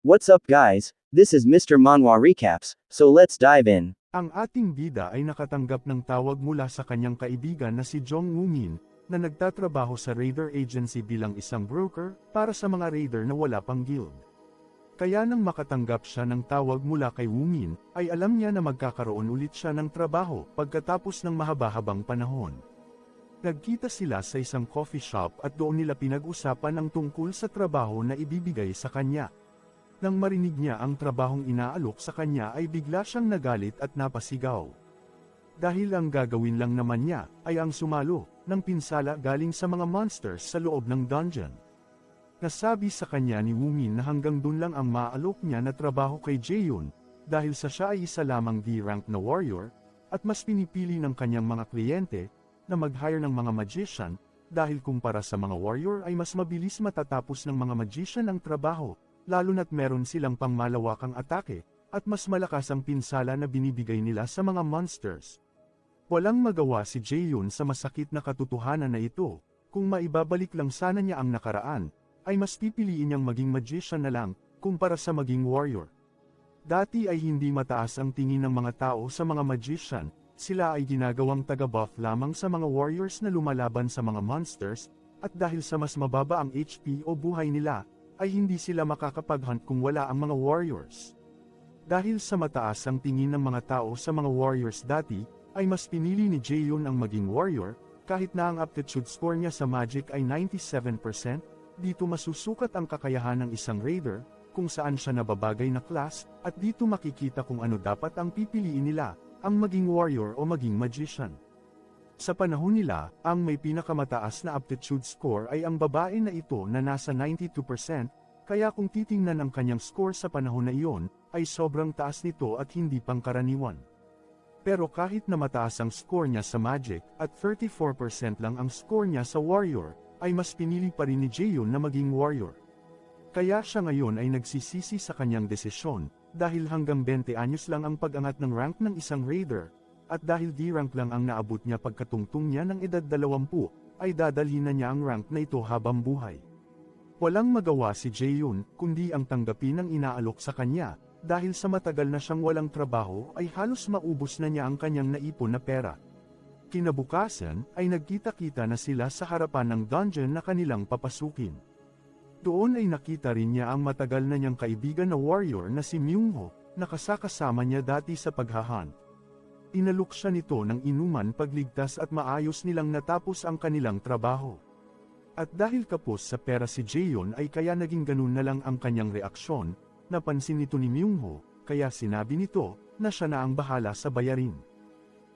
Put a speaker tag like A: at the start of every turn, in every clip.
A: What's up guys, this is Mr. Manhwa Recaps, so let's dive in.
B: Ang ating bida ay nakatanggap ng tawag mula sa kanyang kaibigan na si Jong Woo-min, na nagtatrabaho sa Raider Agency bilang isang broker, para sa mga Raider na wala pang guild. Kaya nang makatanggap siya ng tawag mula kay Woo-min, ay alam niya na magkakaroon ulit siya ng trabaho pagkatapos ng mahaba-habang panahon. Nagkita sila sa isang coffee shop at doon nila pinag-usapan ang tungkol sa trabaho na ibibigay sa kanya. Nang marinig niya ang trabahong inaalok sa kanya ay bigla siyang nagalit at napasigaw. Dahil ang gagawin lang naman niya ay ang sumalo ng pinsala galing sa mga monsters sa loob ng dungeon. Nasabi sa kanya ni Woo-min na hanggang dun lang ang maalok niya na trabaho kay Jaehyun, dahil sa siya ay isa lamang D-rank na warrior, at mas pinipili ng kanyang mga kliyente na mag-hire ng mga magician, dahil kumpara sa mga warrior ay mas mabilis matatapos ng mga magician ang trabaho, lalo na't meron silang pangmalawakang atake, at mas malakas ang pinsala na binibigay nila sa mga monsters. Walang magawa si Jaehyun sa masakit na katotohanan na ito. Kung maibabalik lang sana niya ang nakaraan, ay mas pipiliin niyang maging magician na lang, kumpara sa maging warrior. Dati ay hindi mataas ang tingin ng mga tao sa mga magician, sila ay ginagawang taga-buff lamang sa mga warriors na lumalaban sa mga monsters, at dahil sa mas mababa ang HP o buhay nila, ay hindi sila makakapag-hunt kung wala ang mga warriors. Dahil sa mataas ang tingin ng mga tao sa mga warriors dati, ay mas pinili ni Jaehyun ang maging warrior, kahit na ang aptitude score niya sa magic ay 97%, dito masusukat ang kakayahan ng isang raider, kung saan siya nababagay na class, at dito makikita kung ano dapat ang pipiliin nila, ang maging warrior o maging magician. Sa panahon nila, ang may pinakamataas na aptitude score ay ang babae na ito na nasa 92%, kaya kung titingnan ang kanyang score sa panahon na iyon, ay sobrang taas nito at hindi pangkaraniwan. Pero kahit na mataas ang score niya sa magic, at 34% lang ang score niya sa warrior, ay mas pinili pa rin ni Jaehyun na maging warrior. Kaya siya ngayon ay nagsisisi sa kanyang desisyon, dahil hanggang 20 anyos lang ang pag-angat ng rank ng isang raider, at dahil D-rank lang ang naabot niya pagkatungtong niya ng edad 20, ay dadalhin na niya ang rank na ito habang buhay. Walang magawa si Jaehyun, kundi ang tanggapin ang inaalok sa kanya, dahil sa matagal na siyang walang trabaho ay halos maubos na niya ang kanyang naipon na pera. Kinabukasan, ay nagkita-kita na sila sa harapan ng dungeon na kanilang papasukin. Doon ay nakita rin niya ang matagal na niyang kaibigan na warrior na si Myung-ho, na kasakasama niya dati sa paghahunt. Inalok siya nito ng inuman pagligtas at maayos nilang natapos ang kanilang trabaho. At dahil kapos sa pera si Jaehyun ay kaya naging ganun na lang ang kanyang reaksyon, napansin nito ni Myung-ho, kaya sinabi nito, na siya na ang bahala sa bayarin.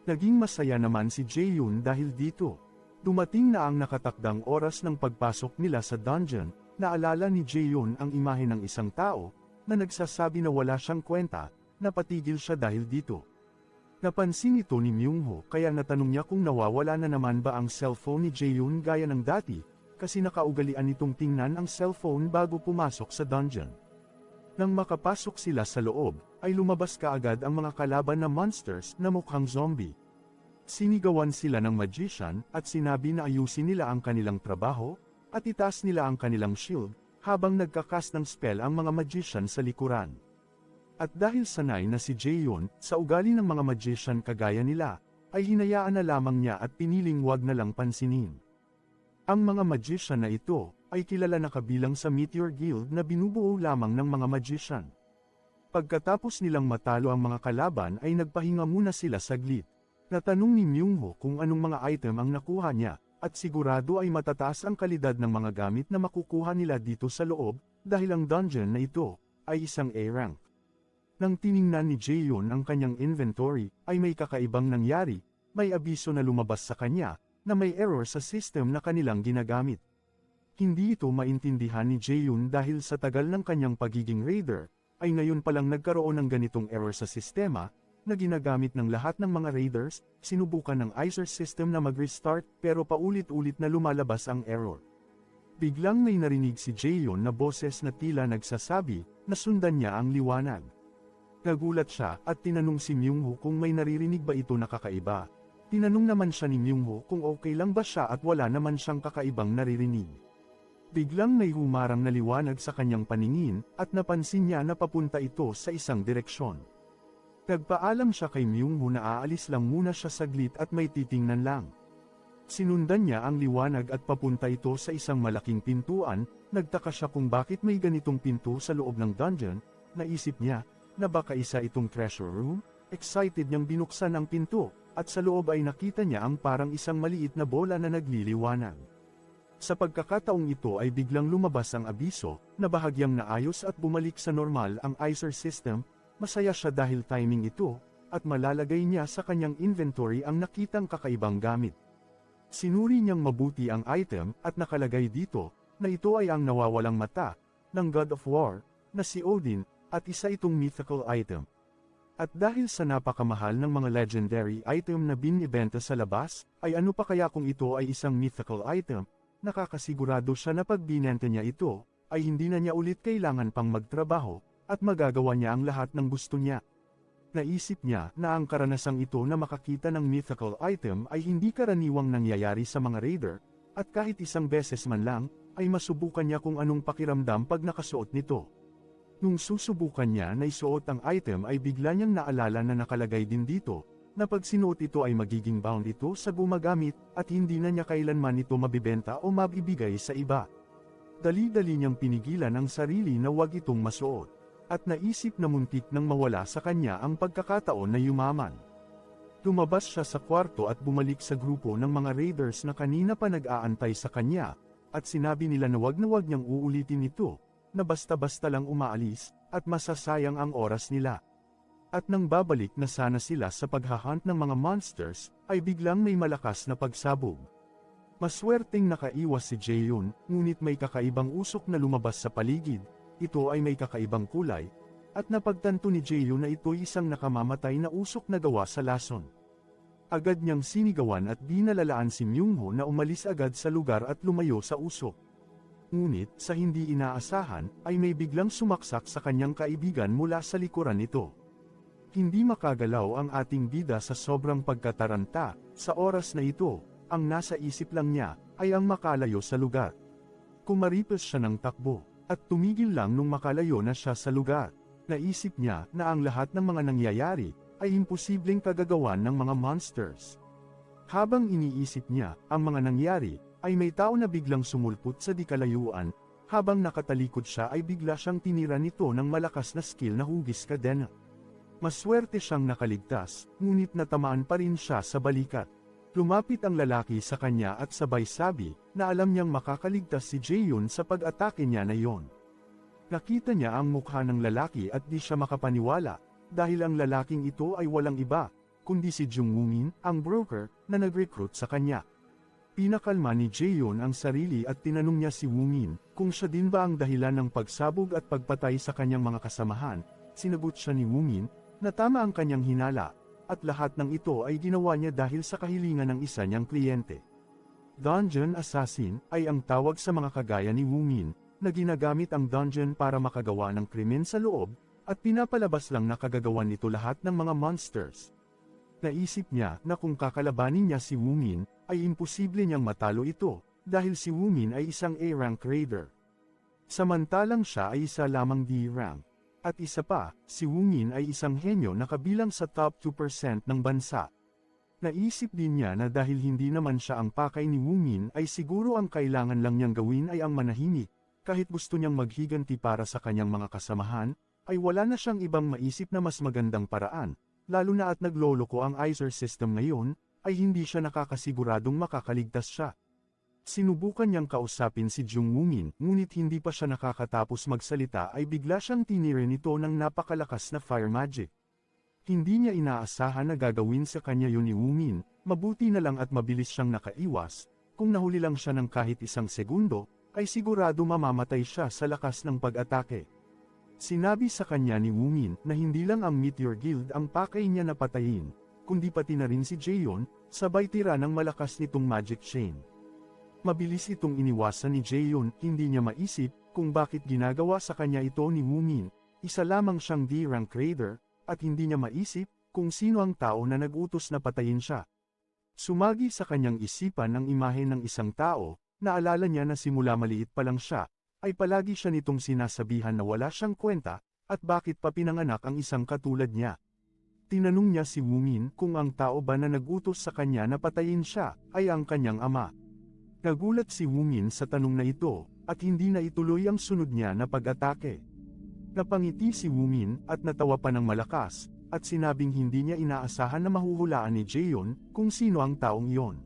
B: Naging masaya naman si Jaehyun dahil dito. Dumating na ang nakatakdang oras ng pagpasok nila sa dungeon, naalala ni Jaehyun ang imahe ng isang tao, na nagsasabi na wala siyang kwenta, napatigil siya dahil dito. Napansin ito ni Myung-ho kaya natanong niya kung nawawala na naman ba ang cellphone ni Jaehyun gaya ng dati, kasi nakaugalian nitong tingnan ang cellphone bago pumasok sa dungeon. Nang makapasok sila sa loob, ay lumabas kaagad ang mga kalaban na monsters na mukhang zombie. Sinigawan sila ng magician at sinabi na ayusin nila ang kanilang trabaho, at itaas nila ang kanilang shield, habang nagkakast ng spell ang mga magician sa likuran. At dahil sanay na si Jaehyun sa ugali ng mga magician kagaya nila, ay hinayaan na lamang niya at piniling wag na lang pansinin. Ang mga magician na ito ay kilala na kabilang sa Meteor Guild na binubuo lamang ng mga magician. Pagkatapos nilang matalo ang mga kalaban ay nagpahinga muna sila saglit. Natanong ni Myung-ho kung anong mga item ang nakuha niya, at sigurado ay matataas ang kalidad ng mga gamit na makukuha nila dito sa loob, dahil ang dungeon na ito ay isang A-rank. Nang tiningnan ni Jaehyun ang kanyang inventory, ay may kakaibang nangyari, may abiso na lumabas sa kanya, na may error sa system na kanilang ginagamit. Hindi ito maintindihan ni Jaehyun dahil sa tagal ng kanyang pagiging raider, ay ngayon palang nagkaroon ng ganitong error sa sistema, na ginagamit ng lahat ng mga raiders. Sinubukan ng ISR system na mag-restart pero paulit-ulit na lumalabas ang error. Biglang may narinig si Jaehyun na boses na tila nagsasabi, na sundan niya ang liwanag. Nagulat siya at tinanong si Myung-ho kung may naririnig ba ito na kakaiba. Tinanong naman siya ni Myung-ho kung okay lang ba siya at wala naman siyang kakaibang naririnig.
C: Biglang may humarang na liwanag sa kanyang paningin, at napansin niya na papunta ito sa isang direksyon. Nagpaalam siya kay Myung-ho na aalis lang muna siya saglit at may titingnan lang. Sinundan niya ang liwanag at papunta ito sa isang malaking pintuan. Nagtaka siya kung bakit may ganitong pinto sa loob ng dungeon. Naisip niya na baka isa itong treasure room. Excited niyang binuksan ang pinto, at sa loob ay nakita niya ang parang isang maliit na bola na nagliliwanag. Sa pagkakataong ito ay biglang lumabas ang abiso, na bahagyang naayos at bumalik sa normal ang Icer system. Masaya siya dahil timing ito, at malalagay niya sa kanyang inventory ang nakitang kakaibang gamit. Sinuri niyang mabuti ang item, at nakalagay dito, na ito ay ang nawawalang mata, ng God of War, na si Odin, at isa itong mythical item. At dahil sa napakamahal ng mga legendary item na binibenta sa labas, ay ano pa kaya kung ito ay isang mythical item, nakakasigurado siya na pag binenta niya ito, ay hindi na niya ulit kailangan pang magtrabaho, at magagawa niya ang lahat ng gusto niya. Naisip niya na ang karanasang ito na makakita ng mythical item ay hindi karaniwang nangyayari sa mga raider, at kahit isang beses man lang, ay masubukan niya kung anong pakiramdam pag nakasuot nito. Nung susubukan niya na isuot ang item ay bigla niyang naalala na nakalagay din dito, na pag sinuot ito ay magiging bound ito sa gumagamit, at hindi na niya kailanman ito mabibenta o mabibigay sa iba. Dali-dali niyang pinigilan ang sarili na wag itong masuot, at naisip na muntik nang mawala sa kanya ang pagkakataon na yumaman. Lumabas siya sa kwarto at bumalik sa grupo ng mga raiders na kanina pa nag-aantay sa kanya, at sinabi nila na wag niyang uulitin ito, na basta-basta lang umaalis, at masasayang ang oras nila. At nang babalik na sana sila sa paghahunt ng mga monsters, ay biglang may malakas na pagsabog. Maswerteng nakaiwas si Jaehyun, ngunit may kakaibang usok na lumabas sa paligid. Ito ay may kakaibang kulay, at napagtanto ni Jaehyun na ito'y isang nakamamatay na usok na gawa sa lason. Agad niyang sinigawan at binalalaan si Myung-ho na umalis agad sa lugar at lumayo sa usok. Ngunit, sa hindi inaasahan, ay may biglang sumaksak sa kanyang kaibigan mula sa likuran nito. Hindi makagalaw ang ating bida sa sobrang pagkataranta. Sa oras na ito, ang nasa isip lang niya, ay ang makalayo sa lugar. Kumaripas siya ng takbo, at tumigil lang nung makalayo na siya sa lugar. Naisip niya na ang lahat ng mga nangyayari, ay imposibleng kagagawan ng mga monsters. Habang iniisip niya ang mga nangyari, ay may tao na biglang sumulpot sa di kalayuan. Habang nakatalikod siya ay bigla siyang tinira nito ng malakas na skill na hugis kadena. Maswerte siyang nakaligtas, ngunit natamaan pa rin siya sa balikat. Lumapit ang lalaki sa kanya at sabay sabi, na alam niyang makakaligtas si Jaehyun sa pag-atake niya na yon. Nakita niya ang mukha ng lalaki at di siya makapaniwala, dahil ang lalaking ito ay walang iba, kundi si Jung Woo-min, ang broker, na nag-recruit sa kanya. Pinakalma ni Jaehyun ang sarili at tinanong niya si Woo-min, kung siya din ba ang dahilan ng pagsabog at pagpatay sa kanyang mga kasamahan. Sinagot siya ni Woo-min, na tama ang kanyang hinala, at lahat ng ito ay ginawa niya dahil sa kahilingan ng isa niyang kliyente. Dungeon Assassin ay ang tawag sa mga kagaya ni Woo-min, na ginagamit ang dungeon para makagawa ng krimen sa loob, at pinapalabas lang na kagagawan nito lahat ng mga monsters. Naisip niya na kung kakalabanin niya si Woo-min, ay imposible niyang matalo ito, dahil si Woo-min ay isang A-rank raider. Samantalang siya ay isa lamang D-rank. At isa pa, si Woo-min ay isang henyo na kabilang sa top 2% ng bansa. Naisip din niya na dahil hindi naman siya ang pakay ni Woo-min ay siguro ang kailangan lang niyang gawin ay ang manahimik, kahit gusto niyang maghiganti para sa kanyang mga kasamahan, ay wala na siyang ibang maisip na mas magandang paraan, lalo na at nagloloko ang Icer system ngayon, ay hindi siya nakakasiguradong makakaligtas siya. Sinubukan niyang kausapin si Jung Woo-min, ngunit hindi pa siya nakakatapos magsalita ay bigla siyang tinira nito ng napakalakas na fire magic. Hindi niya inaasahan na gagawin sa kanya yun ni Woo-min, mabuti na lang at mabilis siyang nakaiwas, kung nahuli lang siya ng kahit isang segundo, ay sigurado mamamatay siya sa lakas ng pag-atake. Sinabi sa kanya ni Woo-min na hindi lang ang Meteor Guild ang pakay niya na patayin, kundi pati na rin si Jaehyun, sabay tira ng malakas nitong magic chain. Mabilis itong iniwasan ni Jaehyun, hindi niya maisip kung bakit ginagawa sa kanya ito ni Woo-min, isa lamang siyang D-rank raider, at hindi niya maisip kung sino ang tao na nag-utos na patayin siya. Sumagi sa kanyang isipan ang imahe ng isang tao,
B: Naalala niya na simula maliit pa lang siya, ay palagi siya nitong sinasabihan na wala siyang kwenta, at bakit pa pinanganak ang isang katulad niya. Tinanong niya si Woomin kung ang tao ba na nagutos sa kanya na patayin siya, ay ang kanyang ama. Nagulat si Woomin sa tanong na ito, at hindi na ituloy ang sunod niya na pag-atake. Napangiti si Woomin at natawa pa ng malakas, at sinabing hindi niya inaasahan na mahuhulaan ni Jaehyun kung sino ang taong iyon.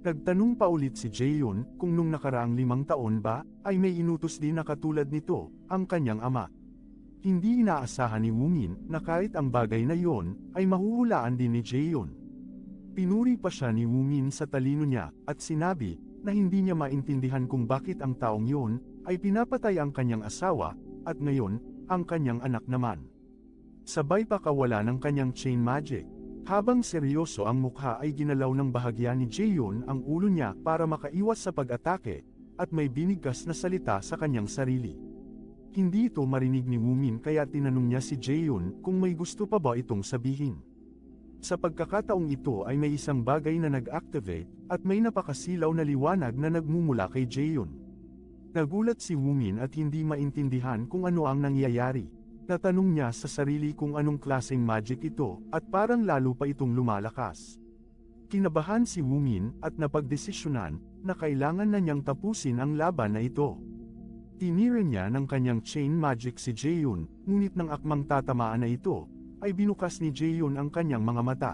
B: Nagtanong pa ulit si Jaehyun kung nung nakaraang 5 taon ba, ay may inutos din na katulad nito, ang kanyang ama. Hindi inaasahan ni Woomin na kahit ang bagay na iyon, ay mahuhulaan din ni Jaehyun. Pinuri pa siya ni Woomin sa talino niya, at sinabi, na hindi niya maintindihan kung bakit ang taong iyon, ay pinapatay ang kanyang asawa, at ngayon, ang kanyang anak naman. Sabay pa kawala ng kanyang chain magic. Habang seryoso ang mukha ay ginalaw ng bahagya ni Jaehyun ang ulo niya para makaiwas sa pag-atake, at may binigkas na salita sa kanyang sarili. Hindi ito marinig ni Woomin kaya tinanong niya si Jaehyun kung may gusto pa ba itong sabihin. Sa pagkakataong ito ay may isang bagay na nag-activate, at may napakasilaw na liwanag na nagmumula kay Jaehyun. Nagulat si Woomin at hindi maintindihan kung ano ang nangyayari. Natanong niya sa sarili kung anong klaseng magic ito, at parang lalo pa itong lumalakas. Kinabahan si Woomin at napagdesisyonan na kailangan na niyang tapusin ang laban na ito. Tinira niya ng kanyang chain magic si Jaehyun, ngunit nang akmang tatamaan na ito, ay binukas ni Jaehyun ang kanyang mga mata.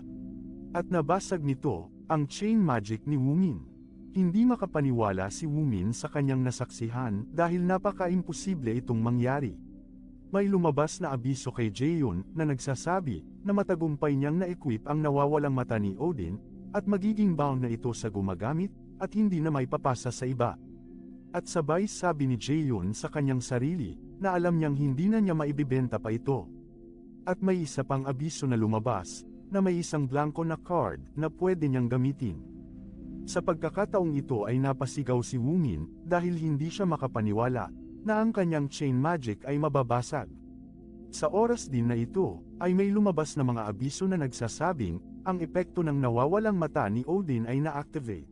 B: At nabasag nito ang chain magic ni Woomin. Hindi makapaniwala si Woomin sa kanyang nasaksihan dahil napaka-imposible itong mangyari. May lumabas na abiso kay Jaehyun na nagsasabi na matagumpay niyang na-equip ang nawawalang mata ni Odin, at magiging bound na ito sa gumagamit, at hindi na may papasa sa iba. At sabay sabi ni Jaehyun sa kanyang sarili, na alam niyang hindi na niya maibibenta pa ito. At may isa pang abiso na lumabas, na may isang blanco na card na pwede niyang gamitin. Sa pagkakataong ito ay napasigaw si Woomin dahil hindi siya makapaniwala na ang kanyang chain magic ay mababasag. Sa oras din na ito, ay may lumabas na mga abiso na nagsasabing, ang epekto ng nawawalang mata ni Odin ay na-activate.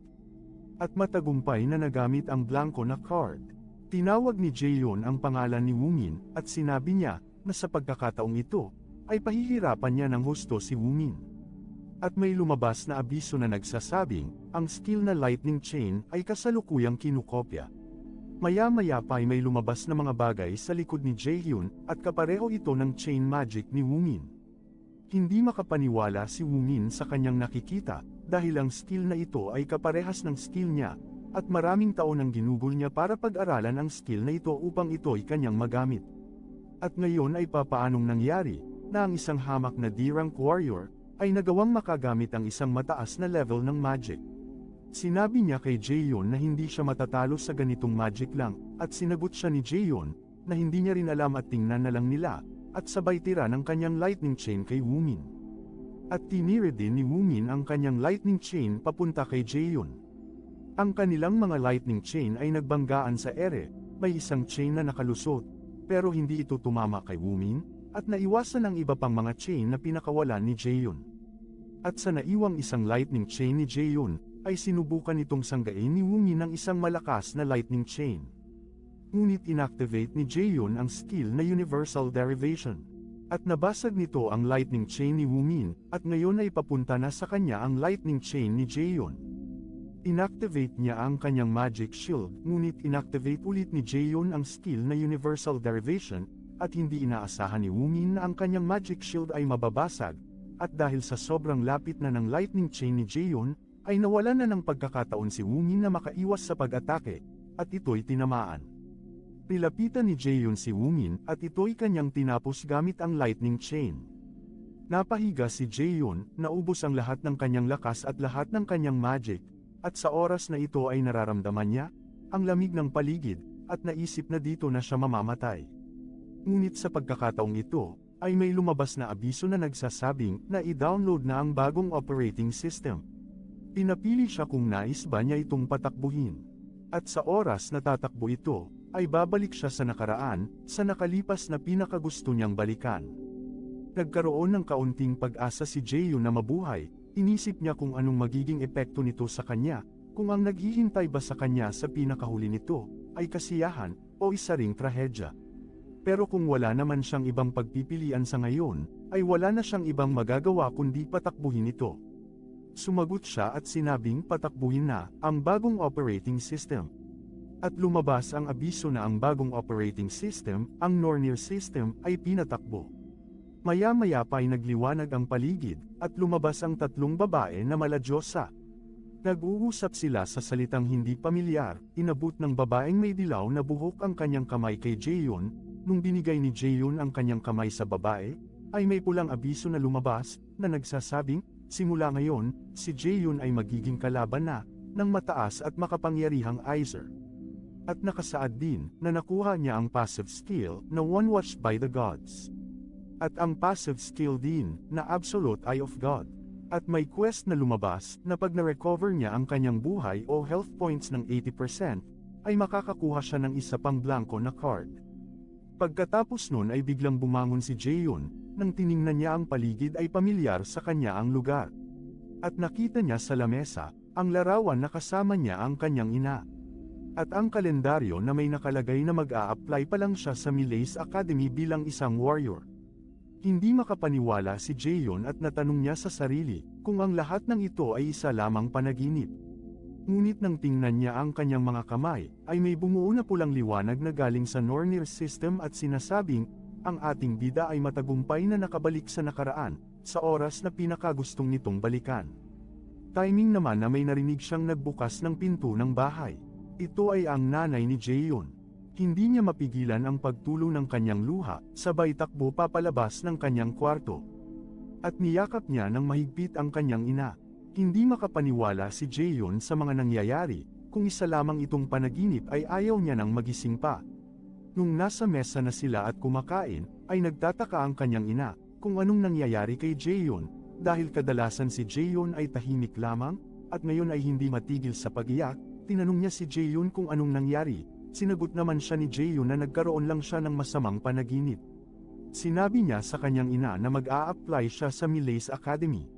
B: At matagumpay na nagamit ang blanco na card. Tinawag ni Jaehyun ang pangalan ni Woomin, at sinabi niya, na sa pagkakataong ito, ay pahihirapan niya ng husto si Woomin. At may lumabas na abiso na nagsasabing, ang skill na lightning chain ay kasalukuyang kinukopya. Maya-maya pa ay may lumabas na mga bagay sa likod ni Jaehyun, at kapareho ito ng chain magic ni Woomin. Hindi makapaniwala si Woomin sa kanyang nakikita, dahil ang skill na ito ay kaparehas ng skill niya, at maraming taon ang ginugol niya para pag-aralan ang skill na ito upang ito'y kanyang magamit. At ngayon ay papaanong nangyari, na ang isang hamak na D-rank warrior, ay nagawang makagamit ang isang mataas na level ng magic. Sinabi niya kay Jaehyun na hindi siya matatalo sa ganitong magic lang, at sinagot siya ni Jaehyun, na hindi niya rin alam at tingnan na lang nila, at sabay tira ng kanyang lightning chain kay Woomin. At tinira din ni Woomin ang kanyang lightning chain papunta kay Jaehyun. Ang kanilang mga lightning chain ay nagbanggaan sa ere, may isang chain na nakalusot, pero hindi ito tumama kay Woomin, at naiwasan ang iba pang mga chain na pinakawalan ni Jaehyun. At sa naiwang isang lightning chain ni Jaehyun, ay sinubukan itong sanggain ni Woomin ng isang malakas na lightning chain. Ngunit inactivate ni Jaehyun ang skill na Universal Derivation. At nabasag nito ang lightning chain ni Woomin, at ngayon ay papunta na sa kanya ang lightning chain ni Jaehyun. Inactivate niya ang kanyang magic shield, ngunit inactivate ulit ni Jaehyun ang skill na Universal Derivation, at hindi inaasahan ni Woomin na ang kanyang magic shield ay mababasag, at dahil sa sobrang lapit na ng lightning chain ni Jaehyun, ay nawalan na ng pagkakataon si Woomin na makaiwas sa pag-atake, at ito'y tinamaan. Nilapitan ni Jaehyun si Woomin at ito'y kanyang tinapos gamit ang lightning chain. Napahiga si Jaehyun, naubos ang lahat ng kanyang lakas at lahat ng kanyang magic, at sa oras na ito ay nararamdaman niya ang lamig ng paligid, at naisip na dito na siya mamamatay. Ngunit sa pagkakataong ito, ay may lumabas na abiso na nagsasabing na i-download na ang bagong operating system. Pinapili siya kung nais ba niya itong patakbuhin. At sa oras na tatakbo ito, ay babalik siya sa nakaraan, sa nakalipas na pinakagusto niyang balikan. Nagkaroon ng kaunting pag-asa si Jaehyun na mabuhay, inisip niya kung anong magiging epekto nito sa kanya, kung ang naghihintay ba sa kanya sa pinakahuli nito, ay kasiyahan, o isa ring trahedya. Pero kung wala naman siyang ibang pagpipilian sa ngayon, ay wala na siyang ibang magagawa kundi patakbuhin ito. Sumagot siya at sinabing patakbuhin na ang bagong operating system. At lumabas ang abiso na ang bagong operating system, ang Nornir system, ay pinatakbo. Maya-maya pa ay nagliwanag ang paligid, at lumabas ang tatlong babae na maladyosa. Nag-uusap sila sa salitang hindi pamilyar, inabot ng babaeng may dilaw na buhok ang kanyang kamay kay Jaehyun, nung binigay ni Jaehyun ang kanyang kamay sa babae, ay may pulang abiso na lumabas, na nagsasabing, simula ngayon, si Jaehyun ay magiging kalaban na, ng mataas at makapangyarihang Aizer. At nakasaad din, na nakuha niya ang passive skill, na One Watched by the Gods. At ang passive skill din, na Absolute Eye of God. At may quest na lumabas, na pag na-recover niya ang kanyang buhay o health points ng 80%, ay makakakuha siya ng isa pang blanco na card. Pagkatapos nun ay biglang bumangon si Jaehyun, nang tiningnan niya ang paligid ay pamilyar sa kanya ang lugar. At nakita niya sa lamesa, ang larawan na kasama niya ang kanyang ina. At ang kalendaryo na may nakalagay na mag-a-apply pa lang siya sa Milays Academy bilang isang warrior. Hindi makapaniwala si Jaehyun at natanong niya sa sarili, kung ang lahat ng ito ay isa lamang panaginip. Ngunit nang tingnan niya ang kanyang mga kamay, ay may bumuo na pulang liwanag na galing sa Nornir system at sinasabing, ang ating bida ay matagumpay na nakabalik sa nakaraan, sa oras na pinakagustong nitong balikan. Timing naman na may narinig siyang nagbukas ng pinto ng bahay. Ito ay ang nanay ni Jaehyun. Hindi niya mapigilan ang pagtulo ng kanyang luha, sabay takbo papalabas ng kanyang kwarto. At niyakap niya ng mahigpit ang kanyang ina. Hindi makapaniwala si Jaehyun sa mga nangyayari, kung isa lamang itong panaginip ay ayaw niya nang magising pa. Nung nasa mesa na sila at kumakain, ay nagtataka ang kanyang ina, kung anong nangyayari kay Jaehyun, dahil kadalasan si Jaehyun ay tahimik lamang, at ngayon ay hindi matigil sa pag-iyak. Tinanong niya si Jaehyun kung anong nangyari, sinagot naman siya ni Jaehyun na nagkaroon lang siya ng masamang panaginip. Sinabi niya sa kanyang ina na mag-a-apply siya sa Milays Academy.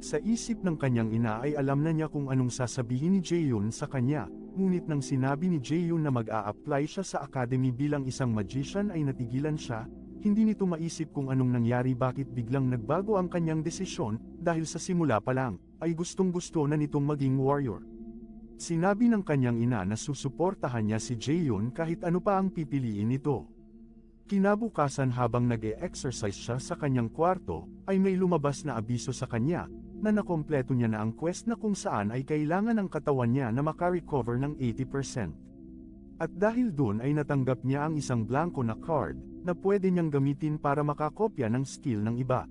B: Sa isip ng kanyang ina ay alam na niya kung anong sasabihin ni Jaehyun sa kanya, ngunit nang sinabi ni Jaehyun na mag-a-apply siya sa academy bilang isang magician ay natigilan siya, hindi nito maisip kung anong nangyari bakit biglang nagbago ang kanyang desisyon, dahil sa simula pa lang, ay gustong-gusto na nitong maging warrior. Sinabi ng kanyang ina na susuportahan niya si Jaehyun kahit ano pa ang pipiliin nito. Kinabukasan habang nag-e-exercise siya sa kanyang kwarto, ay may lumabas na abiso sa kanya, na nakompleto niya na ang quest na kung saan ay kailangan ng katawan niya na makarecover ng 80%. At dahil dun ay natanggap niya ang isang blanco na card, na pwede niyang gamitin para makakopya ng skill ng iba.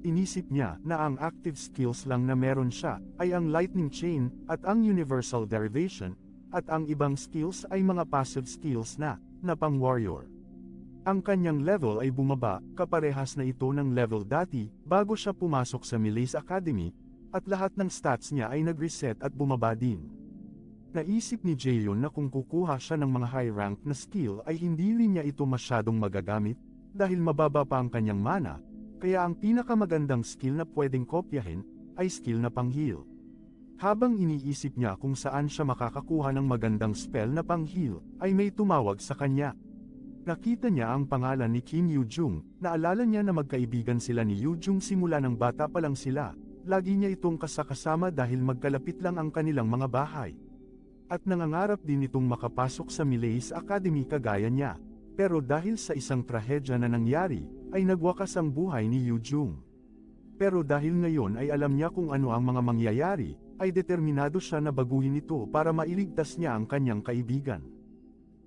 B: Inisip niya na ang active skills lang na meron siya, ay ang Lightning Chain, at ang Universal Derivation, at ang ibang skills ay mga passive skills na pang-warrior. Ang kanyang level ay bumaba, kaparehas na ito ng level dati, bago siya pumasok sa Milays Academy, at lahat ng stats niya ay nag-reset at bumaba din. Naisip ni Jaehyun na kung kukuha siya ng mga high rank na skill ay hindi rin niya ito masyadong magagamit, dahil mababa pa ang kanyang mana, kaya ang pinakamagandang skill na pwedeng kopyahin, ay skill na pang-heal. Habang iniisip niya kung saan siya makakakuha ng magandang spell na pang-heal, ay may tumawag sa kanya. Nakita niya ang pangalan ni Kim Yoo-jung, naalala niya na magkaibigan sila ni Yoo-jung simula ng bata pa lang sila, lagi niya itong kasama dahil magkalapit lang ang kanilang mga bahay. At nangangarap din itong makapasok sa Milays Academy kagaya niya. Pero dahil sa isang trahedya na nangyari, ay nagwakas ang buhay ni Yoo-jung. Pero dahil ngayon ay alam niya kung ano ang mga mangyayari, ay determinado siya na baguhin ito para mailigtas niya ang kanyang kaibigan.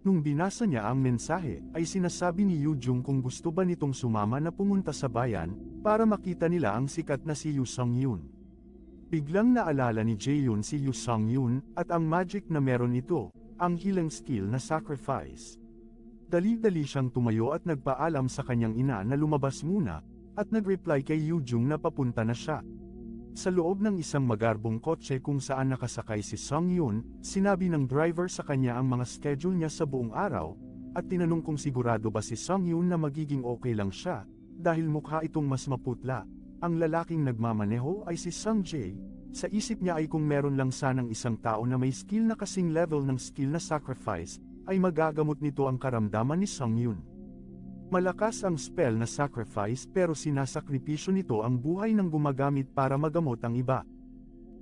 B: Nung binasa niya ang mensahe, ay sinasabi ni Yoo-jung kung gusto ba nitong sumama na pumunta sa bayan, para makita nila ang sikat na si Yoo Sung-yoon. Biglang naalala ni Jaehyun si Yoo Sung-yoon, at ang magic na meron ito, ang healing skill na sacrifice. Dali-dali siyang tumayo at nagpaalam sa kanyang ina na lumabas muna, at nag-reply kay Yoo-jung na papunta na siya. Sa loob ng isang magarbong kotse kung saan nakasakay si Sung-yoon, sinabi ng driver sa kanya ang mga schedule niya sa buong araw, at tinanong kung sigurado ba si Sung-yoon na magiging okay lang siya, dahil mukha itong mas maputla. Ang lalaking nagmamaneho ay si Sung Jae. Sa isip niya ay kung meron lang sanang isang tao na may skill na kasing level ng skill na sacrifice, ay magagamot nito ang karamdaman ni Sung Yoon. Malakas ang spell na sacrifice pero sinasakripisyo nito ang buhay ng gumagamit para magamot ang iba.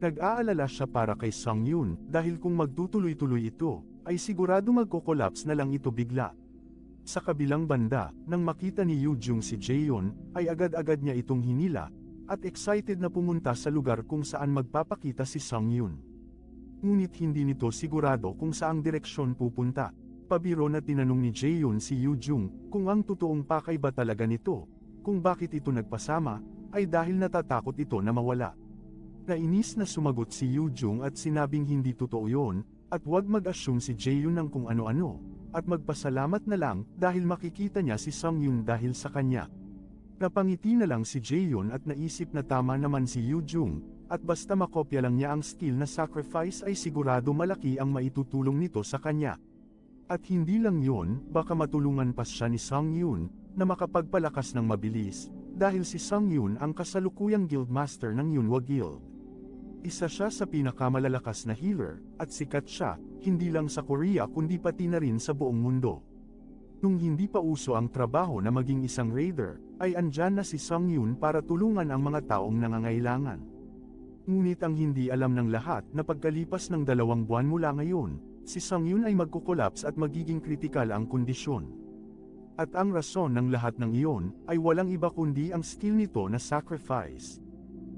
B: Nag-aalala siya para kay Sung Yoon dahil kung magtutuloy-tuloy ito, ay sigurado magko-collapse na lang ito bigla. Sa kabilang banda, nang makita ni Yoo-jung si Jaehyun, ay agad-agad niya itong hinila, at excited na pumunta sa lugar kung saan magpapakita si Sung Yoon. Ngunit hindi nito sigurado kung saang direksyon pupunta. Pabiro na tinanong ni Jaehyun si Yoo-jung kung ang totoong pakay ba talaga nito, kung bakit ito nagpasama, ay dahil natatakot ito na mawala. Nainis na sumagot si Yoo-jung at sinabing hindi totoo yon, at huwag mag-assume si Jaehyun ng kung ano-ano, at magpasalamat na lang dahil makikita niya si Sung Yoon dahil sa kanya. Napangiti na lang si Jaehyun at naisip na tama naman si Yoo-jung, at basta makopya lang niya ang skill na sacrifice ay sigurado malaki ang maitutulong nito sa kanya. At hindi lang yon, baka matulungan pa siya ni Sung Yoon, na makapagpalakas ng mabilis, dahil si Sung Yoon ang kasalukuyang guildmaster ng Yunhwa Guild. Isa siya sa pinakamalalakas na healer, at sikat siya, hindi lang sa Korea kundi pati na rin sa buong mundo. Nung hindi pa uso ang trabaho na maging isang raider, ay andyan na si Sung Yoon para tulungan ang mga taong nangangailangan. Ngunit ang hindi alam ng lahat na pagkalipas ng 2 buwan mula ngayon, si Sung Yoon ay magko-collapse at magiging kritikal ang kondisyon. At ang rason ng lahat ng iyon, ay walang iba kundi ang skill nito na sacrifice.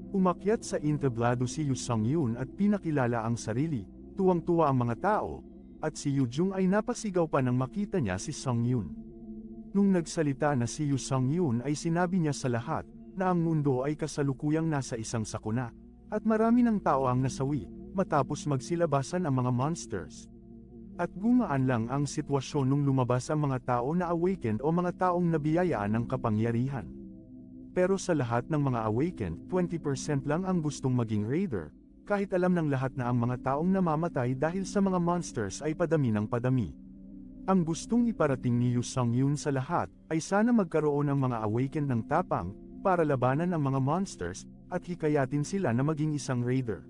B: Umakyat sa entablado si Yoo Sung Yoon at pinakilala ang sarili, tuwang-tuwa ang mga tao, at si Yoo-jung ay napasigaw pa nang makita niya si Sung Yoon. Nung nagsalita na si Yoo Sung Yoon ay sinabi niya sa lahat, na ang mundo ay kasalukuyang nasa isang sakuna, at marami ng tao ang nasawi, matapos magsilabasan ang mga monsters. At gumaan lang ang sitwasyon nung lumabas ang mga tao na awakened o mga taong nabiyayaan ng kapangyarihan. Pero sa lahat ng mga awakened, 20% lang ang gustong maging raider, kahit alam ng lahat na ang mga taong namamatay dahil sa mga monsters ay padami ng padami. Ang gustong iparating ni Yoo Sung Yoon sa lahat, ay sana magkaroon ng mga awakened ng tapang, para labanan ang mga monsters, at hikayatin sila na maging isang raider.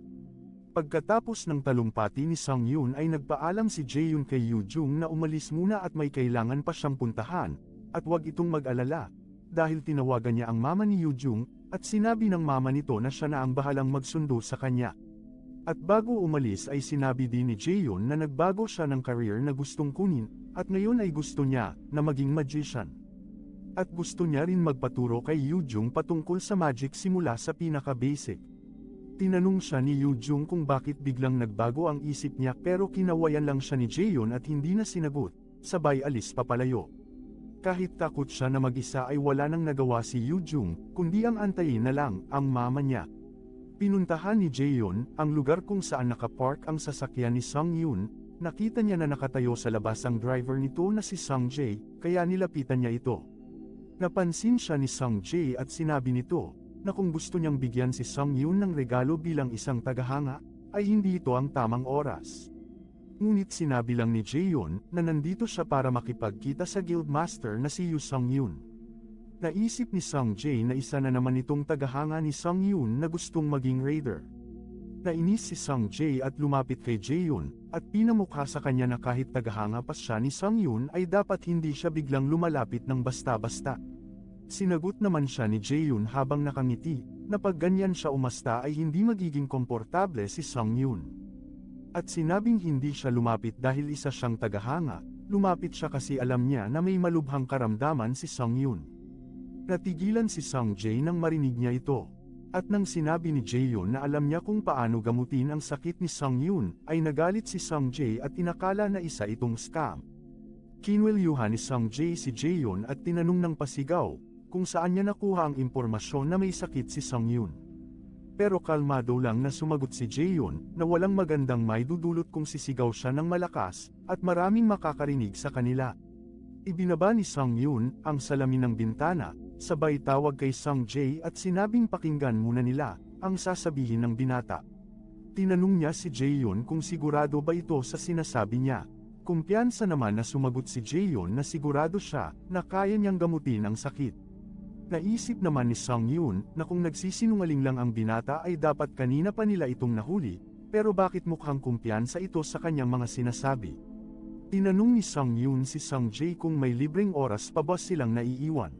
B: Pagkatapos ng talumpati ni Sung Yoon ay nagpaalam si Jaehyun kay Yoo-jung na umalis muna at may kailangan pa siyang puntahan, at huwag itong mag-alala. Dahil tinawagan niya ang mama ni Yoo-jung, at sinabi ng mama nito na siya na ang bahalang magsundo sa kanya. At bago umalis ay sinabi din ni Jaehyun na nagbago siya ng career na gustong kunin, at ngayon ay gusto niya na maging magician. At gusto niya rin magpaturo kay Yoo-jung patungkol sa magic simula sa pinaka-basic. Tinanong siya ni Yoo-jung kung bakit biglang nagbago ang isip niya pero kinawayan lang siya ni Jaehyun at hindi na sinagot, sabay alis papalayo. Kahit takot siya na mag-isa ay wala nang nagawa si Yoo-jung, kundi ang antayin na lang ang mama niya. Pinuntahan ni Jaehyun ang lugar kung saan nakapark ang sasakyan ni Sung Yoon. Nakita niya na nakatayo sa labas ang driver nito na si Sung Jae, kaya nilapitan niya ito. Napansin siya ni Sung Jae at sinabi nito, na kung gusto niyang bigyan si Sung Yoon ng regalo bilang isang tagahanga, ay hindi ito ang tamang oras. Ngunit sinabi lang ni Jaehyun na nandito siya para makipagkita sa guildmaster na si Yoo Sung Yoon. Naisip ni Sung Jae na isa na naman itong tagahanga ni Sung Yoon na gustong maging raider. Nainis si Sung Jae at lumapit kay Jaehyun, at pinamukha sa kanya na kahit tagahanga pa siya ni Sung Yoon ay dapat hindi siya biglang lumalapit ng basta-basta. Sinagot naman siya ni Jaehyun habang nakangiti, na pag ganyan siya umasta ay hindi magiging komportable si Sung Yoon. At sinabing hindi siya lumapit dahil isa siyang tagahanga, lumapit siya kasi alam niya na may malubhang karamdaman si Sung Yoon. Natigilan si Sung Jae nang marinig niya ito. At nang sinabi ni Jaehyun na alam niya kung paano gamutin ang sakit ni Sung Yoon, ay nagalit si Sung Jae at inakala na isa itong scam. Kinwelyuhan ni Sung Jae si Jaehyun at tinanong ng pasigaw, kung saan niya nakuha ang impormasyon na may sakit si Sung Yoon. Pero kalmado lang na sumagot si Jaehyun, na walang magandang maidudulot kung sisigaw siya ng malakas, at maraming makakarinig sa kanila. Ibinaba ni Sung Yoon ang salamin ng bintana, sabay tawag kay Sung Jae at sinabing pakinggan muna nila ang sasabihin ng binata. Tinanong niya si Jaehyun kung sigurado ba ito sa sinasabi niya. Kumpiyansa naman na sumagot si Jaehyun na sigurado siya na kaya niyang gamutin ang sakit.
C: Naisip naman ni Sung Yoon na kung nagsisinungaling lang ang binata ay dapat kanina pa nila itong nahuli, pero bakit mukhang kumpiyansa ito sa kanyang mga sinasabi? Tinanong ni Sung Yoon si Sung Jae kung may libreng oras pa ba silang naiiwan.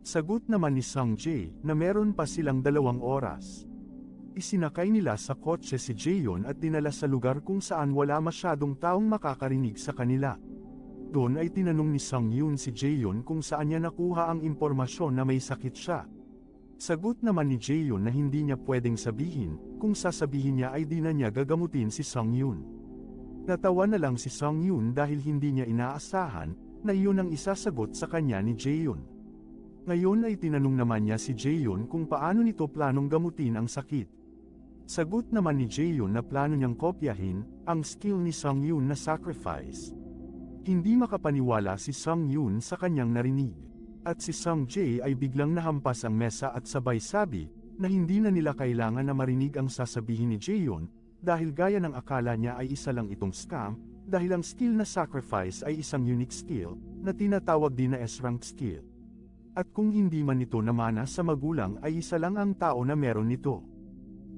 C: Sagot naman ni Sung Jae na meron pa silang 2 oras. Isinakay nila sa kotse si Jaeyon at dinala sa lugar kung saan wala masyadong taong makakarinig sa kanila. Doon ay tinanong ni Sung Yoon si Jaeyon kung saan niya nakuha ang impormasyon na may sakit siya. Sagot naman ni Jaeyon na hindi niya pwedeng sabihin, kung sasabihin niya ay di na niya gagamutin si Sung Yoon. Natawa na lang si Sung Yoon dahil hindi niya inaasahan na iyon ang isasagot sa kanya ni Jaeyon. Ngayon ay tinanong naman niya si Jaeyon kung paano nito planong gamutin ang sakit. Sagot naman ni Jaeyon na plano niyang kopyahin ang skill ni Sung Yoon na sacrifice. Hindi makapaniwala si Sung Yoon sa kanyang narinig. At si Sung Jae ay biglang nahampas ang mesa at sabay sabi na hindi na nila kailangan na marinig ang sasabihin ni Jaeyon dahil gaya ng akala niya ay isa lang itong scam dahil ang skill na sacrifice ay isang unique skill na tinatawag din na S-rank skill. At kung hindi man ito namana sa magulang ay isa lang ang tao na meron nito.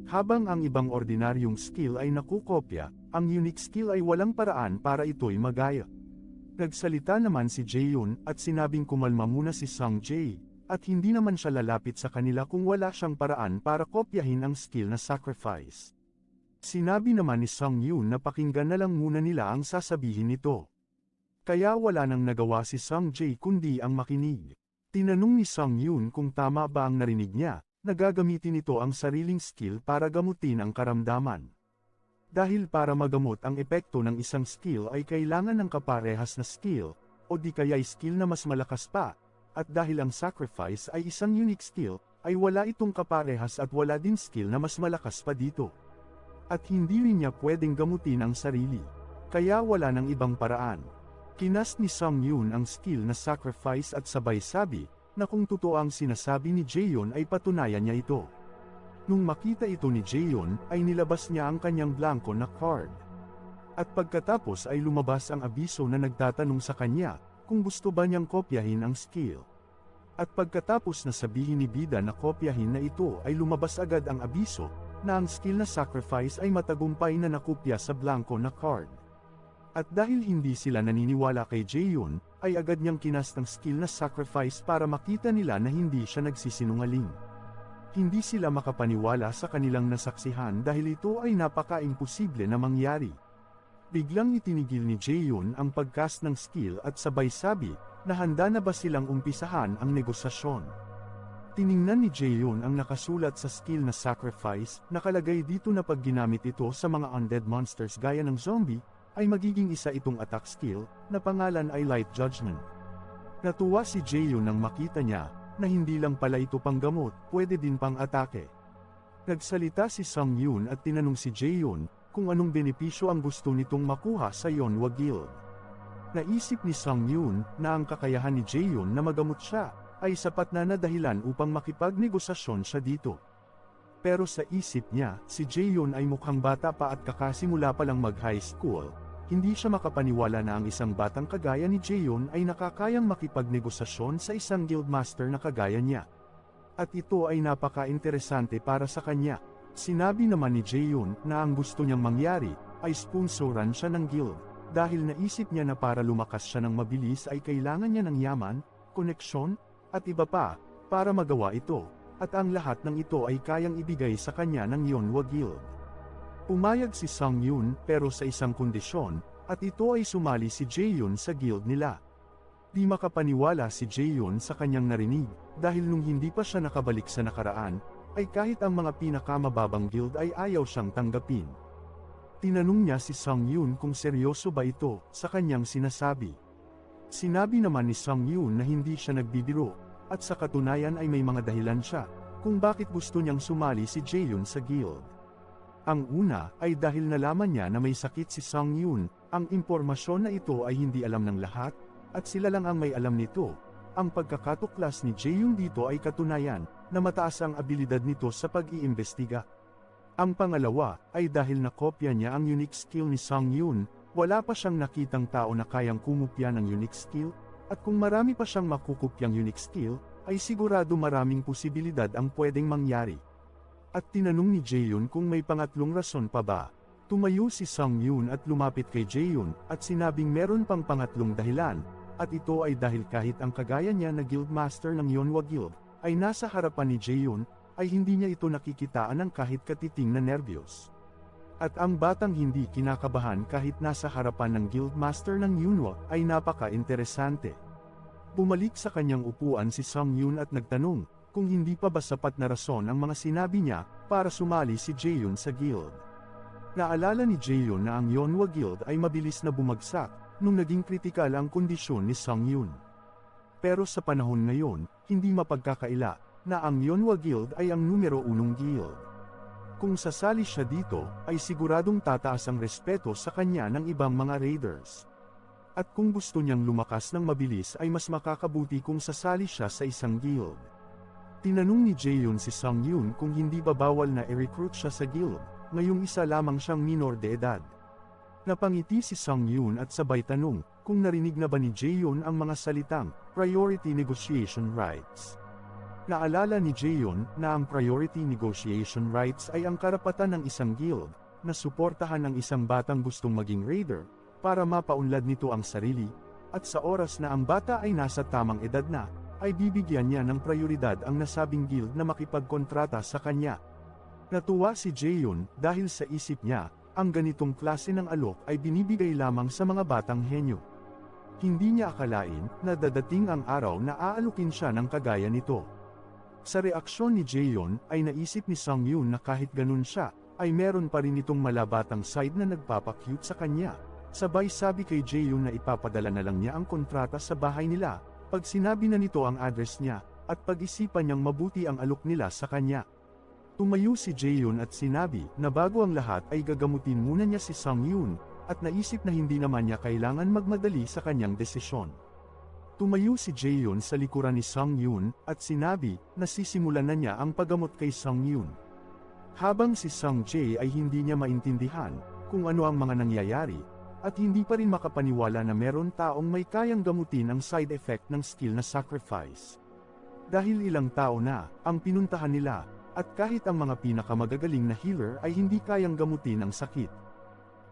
C: Habang ang ibang ordinaryong skill ay nakukopya, ang unique skill ay walang paraan para ito'y magaya. Nagsalita naman si Jaeyon at sinabing kumalma muna si Sung Jae, at hindi naman siya lalapit sa kanila kung wala siyang paraan para kopyahin ang skill na sacrifice. Sinabi naman ni Sung Yoon na pakinggan na lang muna nila ang sasabihin nito. Kaya wala nang nagawa si Sung Jae kundi ang makinig. Tinanong ni Sung Yoon kung tama ba ang narinig niya, na gagamitin ito ang sariling skill para gamutin ang karamdaman. Dahil para magamot ang epekto ng isang skill ay kailangan ng kaparehas na skill, o di kaya skill na mas malakas pa, at dahil ang sacrifice ay isang unique skill, ay wala itong kaparehas at wala din skill na mas malakas pa dito. At hindi rin niya pwedeng gamutin ang sarili. Kaya wala ng ibang paraan. Kinas ni Sung Yoon ang skill na sacrifice at sabay sabi, na kung totoo ang sinasabi ni Jaeyon ay patunayan niya ito. Nung makita ito ni Jaeyon, ay nilabas niya ang kanyang blanko na card. At pagkatapos ay lumabas ang abiso na nagtatanong sa kanya, kung gusto ba niyang kopyahin ang skill. At pagkatapos na sabihin ni Bida na kopyahin na ito ay lumabas agad ang abiso, na ang skill na sacrifice ay matagumpay na nakopya sa blanko na card. At dahil hindi sila naniniwala kay Jaeyon, ay agad niyang kinas ng skill na sacrifice para makita nila na hindi siya nagsisinungaling. Hindi sila makapaniwala sa kanilang nasaksihan dahil ito ay napaka-imposible na mangyari. Biglang itinigil ni Jaeyon ang pagcast ng skill at sabay sabi, na handa na ba silang umpisahan ang negosasyon. Tiningnan ni Jaeyon ang nakasulat sa skill na sacrifice, nakalagay dito na pag ginamit ito sa mga undead monsters gaya ng zombie, ay magiging isa itong attack skill, na pangalan ay Light Judgment. Natuwa si Jaeyon nang makita niya, na hindi lang pala ito panggamot, pwede din pang atake. Nagsalita si Sung Yoon at tinanong si Jaeyon, kung anong benepisyo ang gusto nitong makuha sa Yeonhwa Guild. Naisip ni Sung Yoon, na ang kakayahan ni Jaeyon na magamot siya, ay sapat na dahilan upang makipagnegosasyon siya dito. Pero sa isip niya, si Jaeyon ay mukhang bata pa at kakasimula pa lang mag-high school. Hindi siya makapaniwala na ang isang batang kagaya ni Jaeyon ay nakakayang makipagnegosasyon sa isang guildmaster na kagaya niya. At ito ay napaka-interesante para sa kanya. Sinabi naman ni Jaeyon na ang gusto niyang mangyari ay sponsoran siya ng guild, dahil naisip niya na para lumakas siya ng mabilis ay kailangan niya ng yaman, koneksyon, at iba pa, para magawa ito, at ang lahat ng ito ay kayang ibigay sa kanya ng Yeonhwa Guild. Pumayag si Sung Yoon pero sa isang kondisyon, at ito ay sumali si Jaeyon sa guild nila. Di makapaniwala si Jaeyon sa kanyang narinig, dahil nung hindi pa siya nakabalik sa nakaraan, ay kahit ang mga pinakamababang guild ay ayaw siyang tanggapin. Tinanong niya si Sung Yoon kung seryoso ba ito sa kanyang sinasabi. Sinabi naman ni Sung Yoon na hindi siya nagbibiro, at sa katunayan ay may mga dahilan siya, kung bakit gusto niyang sumali si Jaeyon sa guild. Ang una ay dahil nalaman niya na may sakit si Sung Yoon, ang impormasyon na ito ay hindi alam ng lahat, at sila lang ang may alam nito. Ang pagkakatuklas ni Jaeyon dito ay katunayan, na mataas ang abilidad nito sa pag-iimbestiga. Ang pangalawa ay dahil nakopya niya ang unique skill ni Sung Yoon, wala pa siyang nakitang tao na kayang kumupya ng unique skill, at kung marami pa siyang makukupyang unique skill,
B: ay sigurado maraming posibilidad ang pwedeng mangyari. At tinanong ni Jaehyun kung may pangatlong rason pa ba. Tumayo si Sung-yoon at lumapit kay Jaehyun at sinabing meron pang pangatlong dahilan, at ito ay dahil kahit ang kagaya niya na Guildmaster ng Yeonhwa Guild ay nasa harapan ni Jaehyun, ay hindi niya ito nakikitaan ng kahit katiting na nerbiyos. At ang batang hindi kinakabahan kahit nasa harapan ng Guildmaster ng Yeonhwa ay napaka-interesante. Bumalik sa kanyang upuan si Sung-yoon at nagtanong kung hindi pa ba sapat na rason ang mga sinabi niya para sumali si Jaehyun sa guild. Naalala ni Jaehyun na ang Yeonhwa Guild ay mabilis na bumagsak nung naging kritikal ang kondisyon ni Sung-yoon. Pero sa panahon ngayon, hindi mapagkakaila na ang Yeonhwa Guild ay ang numero 1 guild. Kung sasali siya dito, ay siguradong tataas ang respeto sa kanya ng ibang mga raiders. At kung gusto niyang lumakas ng mabilis ay mas makakabuti kung sasali siya sa isang guild. Tinanong ni Jaehyun si Sung-yoon kung hindi ba bawal na i-recruit siya sa guild, ngayong isa lamang siyang minor de edad. Napangiti si Sung-yoon at sabay tanong kung narinig na ba ni Jaehyun ang mga salitang priority negotiation rights. Naalala ni Jaehyun na ang priority negotiation rights ay ang karapatan ng isang guild na suportahan ang isang batang gustong maging raider para mapaunlad nito ang sarili, at sa oras na ang bata ay nasa tamang edad na, ay bibigyan niya ng prioridad ang nasabing guild na makipagkontrata sa kanya. Natuwa si Jaehyun dahil sa isip niya, ang ganitong klase ng alok ay binibigay lamang sa mga batang henyo. Hindi niya akalain na dadating ang araw na aalukin siya ng kagaya nito. Sa reaksyon ni Jaehyun ay naisip ni Sung-yoon na kahit ganun siya, ay meron pa rin itong malabatang side na nagpapakyut sa kanya. Sabay sabi kay Jaehyun na ipapadala na lang niya ang kontrata sa bahay nila, pag sinabi na nito ang address niya, at pag-isipan niyang mabuti ang alok nila sa kanya. Tumayo si Jaehyun at sinabi na bago ang lahat ay gagamutin muna niya si Sung-yoon, at naisip na hindi naman niya kailangan magmadali sa kanyang desisyon. Tumayo si Jaehyun sa likuran ni Sung-yoon at sinabi na sisimulan na niya ang paggamot kay Sung-yoon. Habang si Sung-jae ay hindi niya maintindihan kung ano ang mga nangyayari, at hindi pa rin makapaniwala na meron taong may kayang gamutin ang side effect ng skill na sacrifice. Dahil ilang tao na ang pinuntahan nila, at kahit ang mga pinakamagagaling na healer ay hindi kayang gamutin ang sakit.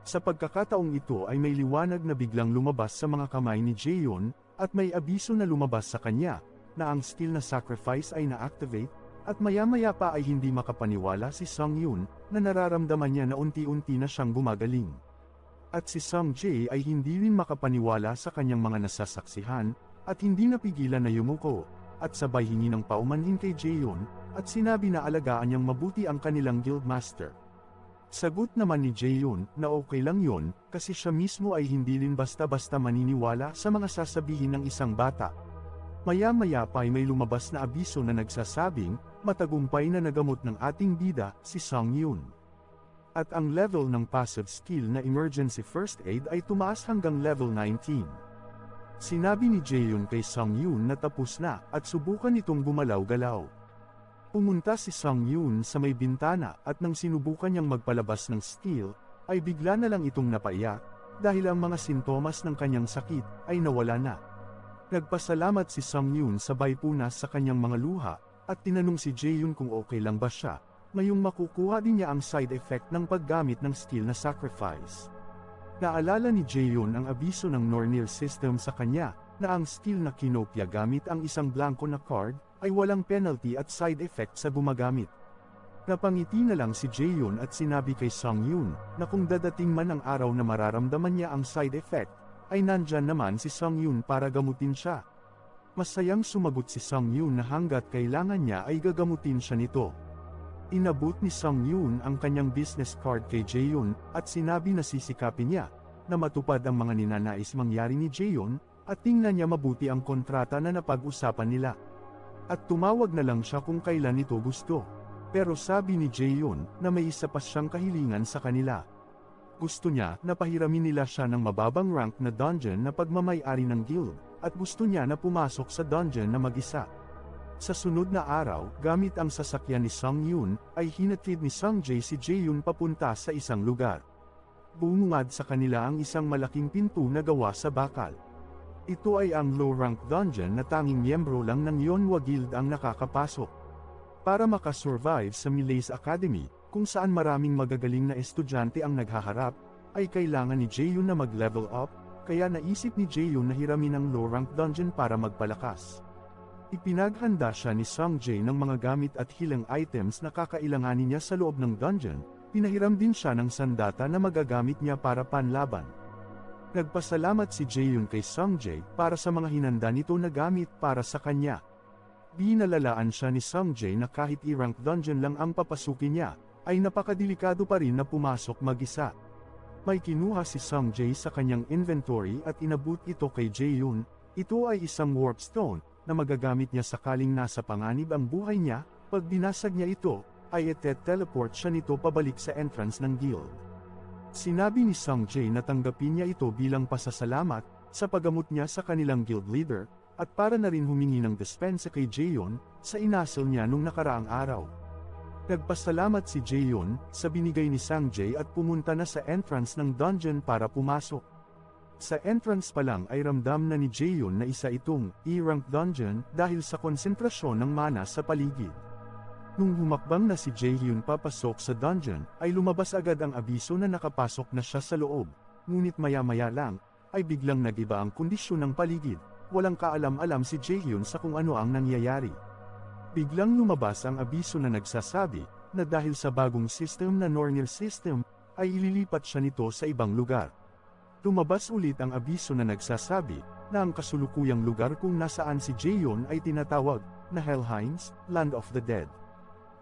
B: Sa pagkakataong ito ay may liwanag na biglang lumabas sa mga kamay ni Jaehyun, at may abiso na lumabas sa kanya, na ang skill na sacrifice ay na-activate, at maya-maya pa ay hindi makapaniwala si Sung-yoon, na nararamdaman niya na unti-unti na siyang gumagaling. At si Sung-jae ay hindi rin makapaniwala sa kanyang mga nasasaksihan, at hindi napigilan na yumuko, at sabay hingi ng paumanhin kay Jaehyun, at sinabi na alagaan niyang mabuti ang kanilang guildmaster. Sagot naman ni Jaehyun na okay lang yon, kasi siya mismo ay hindi rin basta-basta maniniwala sa mga sasabihin ng isang bata. Maya-maya pa ay may lumabas na abiso na nagsasabing, matagumpay na nagamot ng ating bida, si Sung-yoon. At ang level ng passive skill na emergency first aid ay tumaas hanggang level 19. Sinabi ni Jaehyun kay Sung-yoon na tapos na, at subukan itong gumalaw-galaw. Pumunta si Sung-yoon sa may bintana at nang sinubukan niyang magpalabas ng skill, ay bigla na lang itong napaiyak, dahil ang mga sintomas ng kanyang sakit ay nawala na. Nagpasalamat si Sung-yoon sabay punas sa kanyang mga luha, at tinanong si Jaehyun kung okay lang ba siya, ngayong makukuha din niya ang side effect ng paggamit ng skill na sacrifice. Naalala ni Jaehyun ang abiso ng Nornir system sa kanya, na ang skill na kinopya gamit ang isang blanco na card, ay walang penalty at side effect sa gumagamit. Napangiti na lang si Jaehyun at sinabi kay Sung-yoon, na kung dadating man ang araw na mararamdaman niya ang side effect, ay nandyan naman si Sung-yoon para gamutin siya. Masayang sumagot si Sung-yoon na hanggat kailangan niya ay gagamutin siya nito. Inabot ni Sung-yoon ang kanyang business card kay Jaehyun, at sinabi na sisikapin niya, na matupad ang mga ninanais mangyari ni Jaehyun, at tingnan niya mabuti ang kontrata na napag-usapan nila. At tumawag na lang siya kung kailan ito gusto. Pero sabi ni Jaehyun na may isa pa siyang kahilingan sa kanila. Gusto niya na pahiramin nila siya ng mababang rank na dungeon na pagmamay-ari ng guild, at gusto niya na pumasok sa dungeon na mag-isa. Sa sunod na araw, gamit ang sasakyan ni Sung-yoon, ay hinatid ni Sung-jae si Jaehyun papunta sa isang lugar. Bumungad sa kanila ang isang malaking pinto na gawa sa bakal. Ito ay ang low-rank dungeon na tanging miyembro lang ng Yonhwa Guild ang nakakapasok. Para makasurvive sa Milaze Academy, kung saan maraming magagaling na estudyante ang naghaharap, ay kailangan ni Jaehyun na mag-level up, kaya naisip ni Jaehyun na hiramin ang low-rank dungeon para magpalakas. Ipinaghanda siya ni Sungjae ng mga gamit at healing items na kakailanganin niya sa loob ng dungeon, pinahiram din siya ng sandata na magagamit niya para panlaban. Nagpasalamat si Jaehyun kay Sungjae para sa mga hinanda nito na gamit para sa kanya. Binalalaan siya ni Sungjae na kahit i-rank dungeon lang ang papasukin niya, ay napakadelikado pa rin na pumasok mag-isa. May kinuha si Sungjae sa kanyang inventory at inabot ito kay Jaehyun. Ito ay isang warp stone na magagamit niya sakaling nasa panganib ang buhay niya. Pag binasag niya ito, ay ite-teleport siya nito pabalik sa entrance ng guild. Sinabi ni Sungjae na tanggapin niya ito bilang pasasalamat sa paggamot niya sa kanilang guild leader, at para na rin humingi ng dispensa kay Jaehyun sa inasal niya nung nakaraang araw. Nagpasalamat si Jaehyun sa binigay ni Sungjae at pumunta na sa entrance ng dungeon para pumasok. Sa entrance pa lang ay ramdam na ni Jaehyun na isa itong E-rank dungeon dahil sa konsentrasyon ng mana sa paligid. Nung humakbang na si Jaehyun papasok sa dungeon, ay lumabas agad ang abiso na nakapasok na siya sa loob. Ngunit maya-maya lang, ay biglang nagiba ang kondisyon ng paligid. Walang kaalam-alam si Jaehyun sa kung ano ang nangyayari. Biglang lumabas ang abiso na nagsasabi, na dahil sa bagong system na Nornir system, ay ililipat siya nito sa ibang lugar. Lumabas ulit ang abiso na nagsasabi, na ang kasulukuyang lugar kung nasaan si Jaehyun ay tinatawag, na Helheim's, Land of the Dead.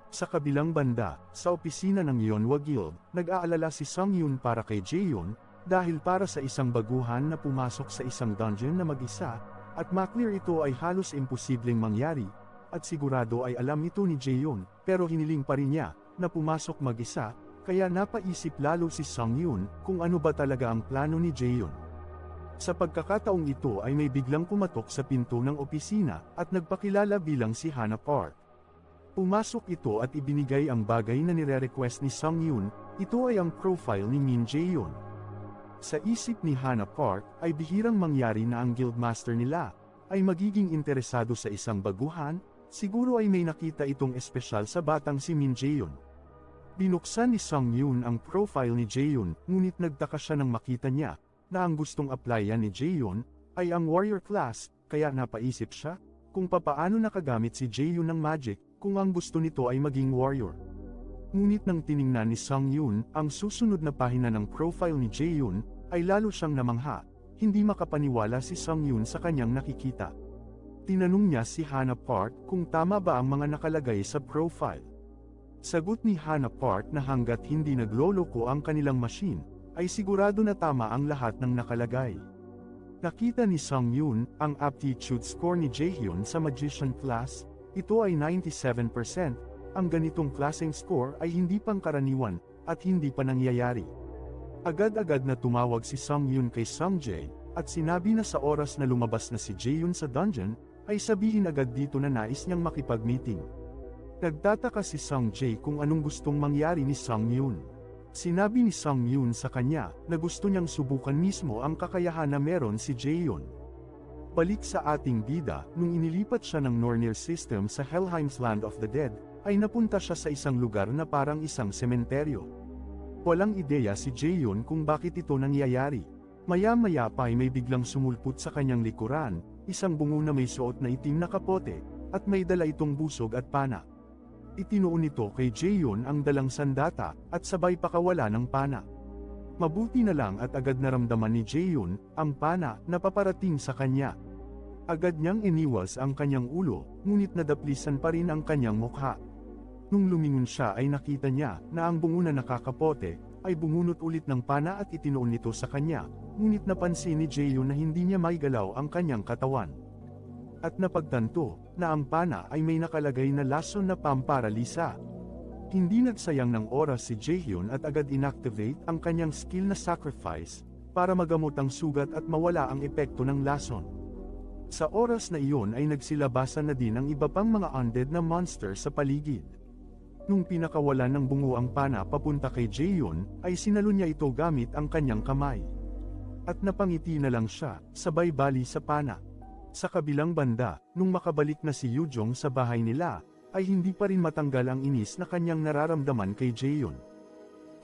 B: Sa kabilang banda, sa opisina ng Yonhwa Guild, nag-aalala si Sunghyun para kay Jaehyun, dahil para sa isang baguhan na pumasok sa isang dungeon na mag-isa, at maklear ito ay halos imposibleng mangyari, at sigurado ay alam ito ni Jaehyun, pero hiniling pa rin niya, na pumasok mag-isa, kaya napaisip lalo si Sunghyun, kung ano ba talaga ang plano ni Jaehyun. Sa pagkakataong ito ay may biglang pumatok sa pinto ng opisina, at nagpakilala bilang si Hana Park. Pumasok ito at ibinigay ang bagay na nire-request ni Sunghyun, ito ay ang profile ni Min Jaehyun. Sa isip ni Hana Park, ay bihirang mangyari na ang guildmaster nila, ay magiging interesado sa isang baguhan, siguro ay may nakita itong espesyal sa batang si Min Jaehyun. Binuksan ni Sunghyun ang profile ni Jaehyun, ngunit nagtaka siya nang makita niya, na ang gustong applyan ni Jaehyun, ay ang warrior class, kaya napaisip siya, kung papaano nakagamit si Jaehyun ng magic, kung ang gusto nito ay maging warrior. Ngunit nang tiningnan ni Sunghyun ang susunod na pahina ng profile ni Jaehyun, ay lalo siyang namangha, hindi makapaniwala si Sunghyun sa kanyang nakikita. Tinanong niya si Hana Park kung tama ba ang mga nakalagay sa profile. Sagot ni Hana Park na hanggat hindi nagloloko ang kanilang machine, ay sigurado na tama ang lahat ng nakalagay. Nakita ni Sunghyun ang aptitude score ni Jaehyun sa magician class. Ito ay 97%, ang ganitong klaseng score ay hindi pangkaraniwan, at hindi pa nangyayari. Agad-agad na tumawag si Sunghyun kay Sungjae, at sinabi na sa oras na lumabas na si Jaehyun sa dungeon, ay sabihin agad dito na nais niyang makipag-meeting. Nagtataka si Sungjae kung anong gustong mangyari ni Sunghyun. Sinabi ni Sunghyun sa kanya, na gusto niyang subukan mismo ang kakayahan na meron si Jaehyun. Balik sa ating bida, nung inilipat siya ng Nornir system sa Helheim's Land of the Dead, ay napunta siya sa isang lugar na parang isang sementeryo. Walang ideya si Jaehyun kung bakit ito nangyayari. Maya-maya pa ay may biglang sumulpot sa kanyang likuran, isang bungo na may suot na itim na kapote, at may dala itong busog at pana. Itinuon nito kay Jaehyun ang dalang sandata, at sabay pakawala ng pana. Mabuti na lang at agad naramdaman ni Jaehyun ang pana na paparating sa kanya. Agad niyang iniwas ang kanyang ulo, ngunit nadaplisan pa rin ang kanyang mukha. Nung lumingon siya ay nakita niya na ang bungo na nakakapote ay bumunot ulit ng pana at itinuon nito sa kanya, ngunit napansin ni Jaehyun na hindi niya maigalaw ang kanyang katawan. At napagtanto na ang pana ay may nakalagay na lason na pamparalisa. Hindi nagsayang ng oras si Jaehyun at agad inactivate ang kanyang skill na sacrifice, para magamot ang sugat at mawala ang epekto ng lason. Sa oras na iyon ay nagsilabasan na din ang iba pang mga undead na monster sa paligid. Nung pinakawalan ng bungo ang pana papunta kay Jaehyun, ay sinalo niya ito gamit ang kanyang kamay. at napangiti na lang siya, sabay bali sa pana. Sa kabilang banda, nung makabalik na si Yujong sa bahay nila, ay hindi pa rin matanggal ang inis na kanyang nararamdaman kay Jaehyun.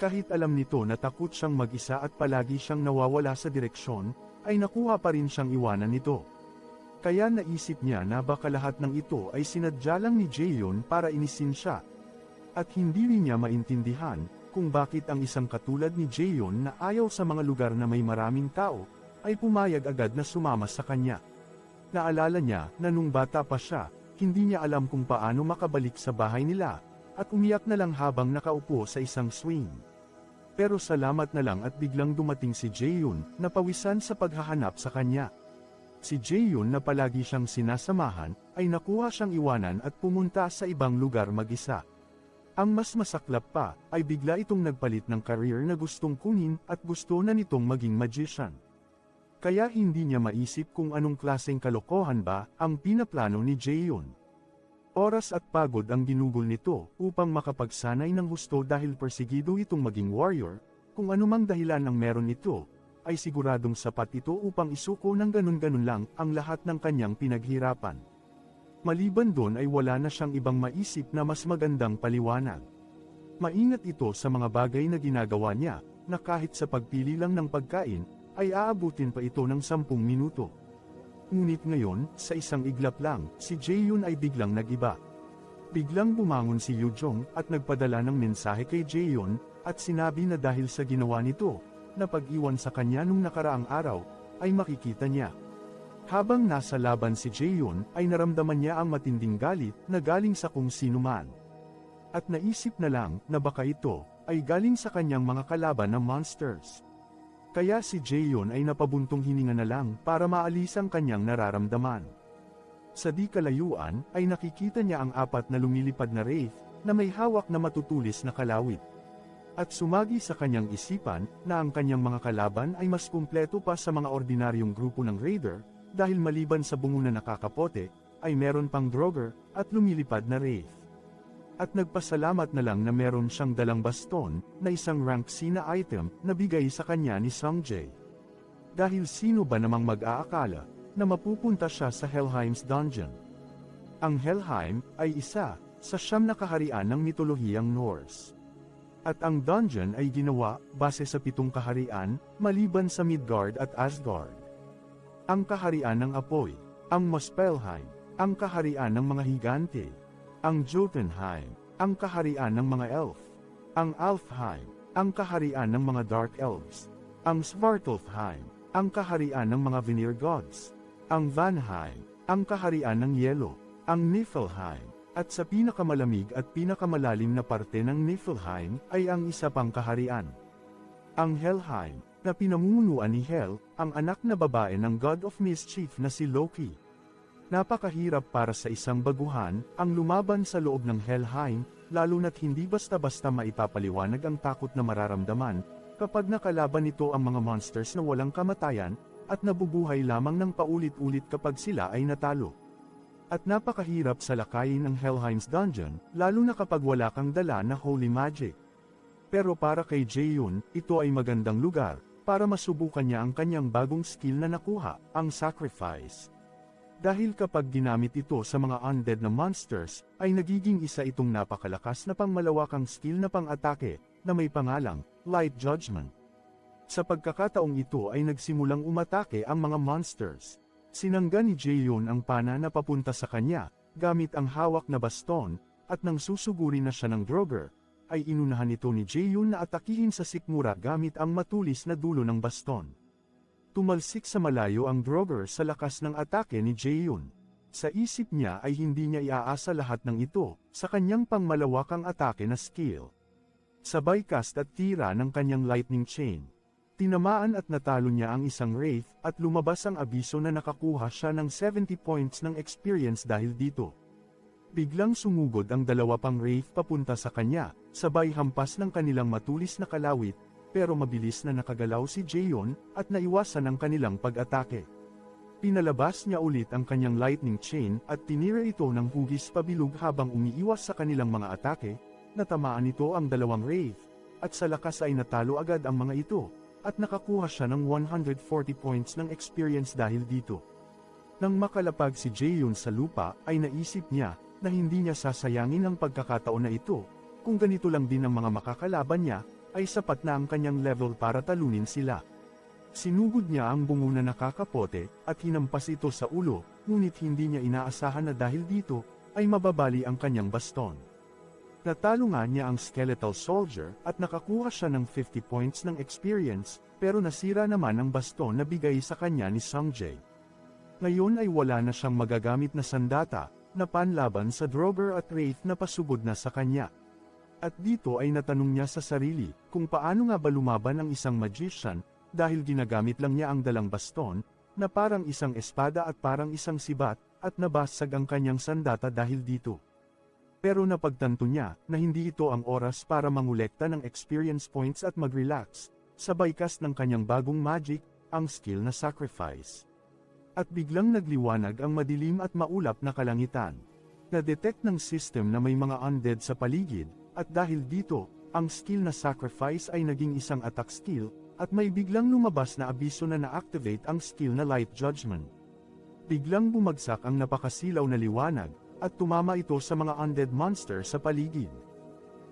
B: Kahit alam nito na takot siyang mag-isa at palagi siyang nawawala sa direksyon, ay nakuha pa rin siyang iwanan nito. Kaya naisip niya na baka lahat ng ito ay sinadya lang ni Jaehyun para inisin siya. At hindi rin niya maintindihan kung bakit ang isang katulad ni Jaehyun na ayaw sa mga lugar na may maraming tao, ay pumayag agad na sumama sa kanya. Naalala niya na nung bata pa siya, hindi niya alam kung paano makabalik sa bahay nila, at umiyak na lang habang nakaupo sa isang swing. Pero salamat na lang at biglang dumating si Jaehyun, na pawisan sa paghahanap sa kanya. Si Jaehyun na palagi siyang sinasamahan, ay nakuha siyang iwanan at pumunta sa ibang lugar mag-isa. Ang mas masaklap pa, ay bigla itong nagpalit ng career na gustong kunin at gusto na nitong maging magician. Kaya hindi niya maisip kung anong klaseng kalokohan ba ang pinaplano ni Jaehyun. Oras at pagod ang ginugol nito upang makapagsanay ng husto dahil persigido itong maging warrior, kung anumang dahilan ang meron ito, ay siguradong sapat ito upang isuko ng ganun-ganun lang ang lahat ng kanyang pinaghirapan. Maliban doon ay wala na siyang ibang maisip na mas magandang paliwanag. Maingat ito sa mga bagay na ginagawa niya, na kahit sa pagpili lang ng pagkain, ay aabutin pa ito ng 10 minuto. Ngunit ngayon, sa isang iglap lang, si Jaehyun ay biglang nag-iba. Biglang bumangon si Yujong at nagpadala ng mensahe kay Jaehyun, at sinabi na dahil sa ginawa nito, na pag-iwan sa kanya nung nakaraang araw, ay makikita niya. Habang nasa laban si Jaehyun, ay naramdaman niya ang matinding galit na galing sa kung sino man. At naisip na lang na baka ito ay galing sa kanyang mga kalaban na monsters. Kaya si Jaehyun ay napabuntong hininga na lang para maalis ang kanyang nararamdaman. Sa di kalayuan ay nakikita niya ang 4 na lumilipad na wraith na may hawak na matutulis na kalawit. At sumagi sa kanyang isipan na ang kanyang mga kalaban ay mas kumpleto pa sa mga ordinaryong grupo ng raider, dahil maliban sa bungo na nakakapote, ay meron pang Draugr at lumilipad na wraith. At nagpasalamat na lang na meron siyang dalang baston na isang rank C na item na bigay sa kanya ni Sungjae. Dahil sino ba namang mag-aakala na mapupunta siya sa Helheim's Dungeon? Ang Helheim ay isa sa 9 na kaharian ng mitolohiyang Norse. At ang dungeon ay ginawa base sa 7 kaharian maliban sa Midgard at Asgard. Ang kaharian ng apoy, ang Muspelheim, ang kaharian ng mga higante, ang Jotunheim, ang kaharian ng mga elf, ang Alfheim, ang kaharian ng mga dark elves, ang Svartalfheim, ang kaharian ng mga Vanir gods, ang Vanheim, ang kaharian ng yelo, ang Niflheim, at sa pinakamalamig at pinakamalalim na parte ng Niflheim ay ang isa pang kaharian. Ang Helheim, na pinamumunuan ni Hel, ang anak na babae ng God of Mischief na si Loki. Napakahirap para sa isang baguhan ang lumaban sa loob ng Helheim, lalo na't hindi basta-basta maipapaliwanag ang takot na mararamdaman kapag nakalaban nito ang mga monsters na walang kamatayan at nabubuhay lamang ng paulit-ulit kapag sila ay natalo. At napakahirap sa lakayin ng Helheim's Dungeon, lalo na kapag wala kang dala na holy magic. Pero para kay Jaehyun, ito ay magandang lugar para masubukan niya ang kanyang bagong skill na nakuha, ang sacrifice. Dahil kapag ginamit ito sa mga undead na monsters, ay nagiging isa itong napakalakas na pangmalawakang skill na pang-atake, na may pangalang, Light Judgment. Sa pagkakataong ito ay nagsimulang umatake ang mga monsters. Sinangga ni Jaehyun ang pana na papunta sa kanya, gamit ang hawak na baston, at nang susuguri na siya ng Draugr, ay inunahan ito ni Jaehyun na atakihin sa sikmura gamit ang matulis na dulo ng baston. Tumalsik sa malayo ang Draugr sa lakas ng atake ni Jaehyun. Sa isip niya ay hindi niya iaasa lahat ng ito sa kanyang pangmalawakang atake na skill. Sabay cast at tira ng kanyang lightning chain. Tinamaan at natalo niya ang isang wraith at lumabas ang abiso na nakakuha siya ng 70 points ng experience dahil dito. Biglang sumugod ang 2 pang wraith papunta sa kanya, sabay hampas ng kanilang matulis na kalawit, pero mabilis na nakagalaw si Jaehyun at naiwasan ang kanilang pag-atake. Pinalabas niya ulit ang kanyang lightning chain at tinira ito ng hugis pabilog habang umiiwas sa kanilang mga atake, natamaan nito ang 2 wraith, at sa lakas ay natalo agad ang mga ito, at nakakuha siya ng 140 points ng experience dahil dito. Nang makalapag si Jaehyun sa lupa, ay naisip niya na hindi niya sasayangin ang pagkakataon na ito. Kung ganito lang din ang mga makakalaban niya, ay sapat na ang kanyang level para talunin sila. Sinugod niya ang bungo na nakakapote, at hinampas ito sa ulo, ngunit hindi niya inaasahan na dahil dito, ay mababali ang kanyang baston. Natalo nga niya ang skeletal soldier, at nakakuha siya ng 50 points ng experience, pero nasira naman ang baston na bigay sa kanya ni Sungjae. Ngayon ay wala na siyang magagamit na sandata, na panlaban sa Drover at Wraith na pasugod na sa kanya. At dito ay natanong niya sa sarili, kung paano nga ba lumaban ang isang magician, dahil ginagamit lang niya ang dalang baston, na parang isang espada at parang isang sibat, at nabasag ang kanyang sandata dahil dito. Pero napagtanto niya, na hindi ito ang oras para mangolekta ng experience points at mag-relax, sabay cast ng kanyang bagong magic, ang skill na sacrifice. At biglang nagliwanag ang madilim at maulap na kalangitan. Na-detect ng system na may mga undead sa paligid, at dahil dito, ang skill na sacrifice ay naging isang attack skill, at may biglang lumabas na abiso na na-activate ang skill na light judgment. Biglang bumagsak ang napakasilaw na liwanag, at tumama ito sa mga undead monster sa paligid.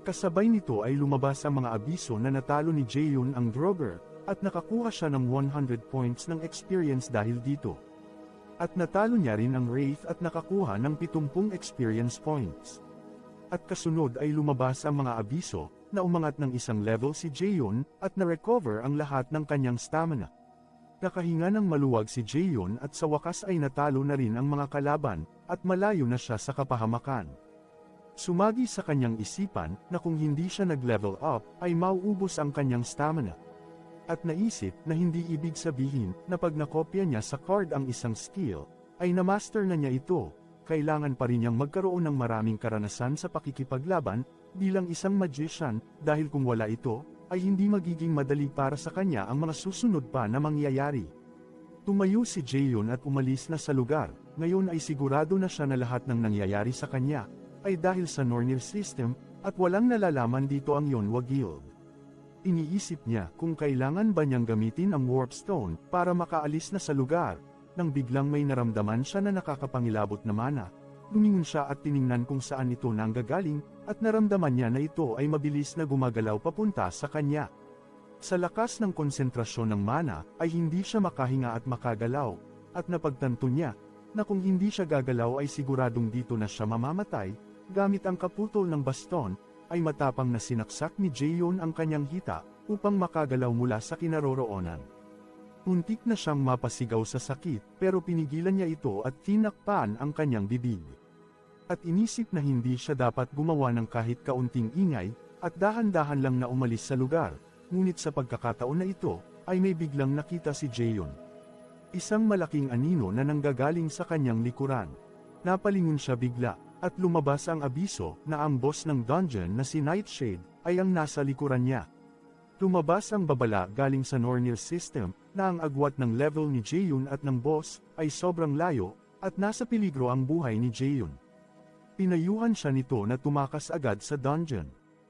B: Kasabay nito ay lumabas ang mga abiso na natalo ni Jaehyun ang Drover, at nakakuha siya ng 100 points ng experience dahil dito. At natalo niya rin ang Wraith at nakakuha ng 70 experience points. At kasunod ay lumabas ang mga abiso, na umangat ng isang level si Jaehyun, at na-recover ang lahat ng kanyang stamina. Nakahinga ng maluwag si Jaehyun at sa wakas ay natalo na rin ang mga kalaban, at malayo na siya sa kapahamakan. Sumagi sa kanyang isipan, na kung hindi siya nag-level up, ay mauubos ang kanyang stamina. At naisip na hindi ibig sabihin na pag nakopya niya sa card ang isang skill, ay na-master na niya ito, kailangan pa rin niyang magkaroon ng maraming karanasan sa pakikipaglaban, bilang isang magician, dahil kung wala ito, ay hindi magiging madali para sa kanya ang mga susunod pa na mangyayari. Tumayo si Jaehyun at umalis na sa lugar, ngayon ay sigurado na siya na lahat ng nangyayari sa kanya, ay dahil sa Nornir system, at walang nalalaman dito ang Yonhwa Guild. Iniisip niya kung kailangan ba niyang gamitin ang Warp Stone para makaalis na sa lugar, nang biglang may naramdaman siya na nakakapangilabot na mana. Lumingon siya at tiningnan kung saan ito nanggagaling, at naramdaman niya na ito ay mabilis na gumagalaw papunta sa kanya. Sa lakas ng konsentrasyon ng mana, ay hindi siya makahinga at makagalaw, at napagtanto niya, na kung hindi siya gagalaw ay siguradong dito na siya mamamatay, gamit ang kaputol ng baston, ay matapang na sinaksak ni Jaehyun ang kanyang hita, upang makagalaw mula sa kinaroroonan. Muntik na siyang mapasigaw sa sakit, pero pinigilan niya ito at tinakpan ang kanyang bibig. At inisip na hindi siya dapat gumawa ng kahit kaunting ingay, at dahan-dahan lang na umalis sa lugar, ngunit sa pagkakataon na ito, ay may biglang nakita si Jaehyun. Isang malaking anino na nanggagaling sa kanyang likuran. Napalingon siya bigla, at lumabas ang abiso na ang boss ng dungeon na si Nightshade ay ang nasa likuran niya. Lumabas ang babala galing sa Nornir system na ang agwat ng level ni Jaehyun at ng boss ay sobrang layo at nasa peligro ang buhay ni Jaehyun. Pinayuhan siya nito na tumakas agad sa dungeon.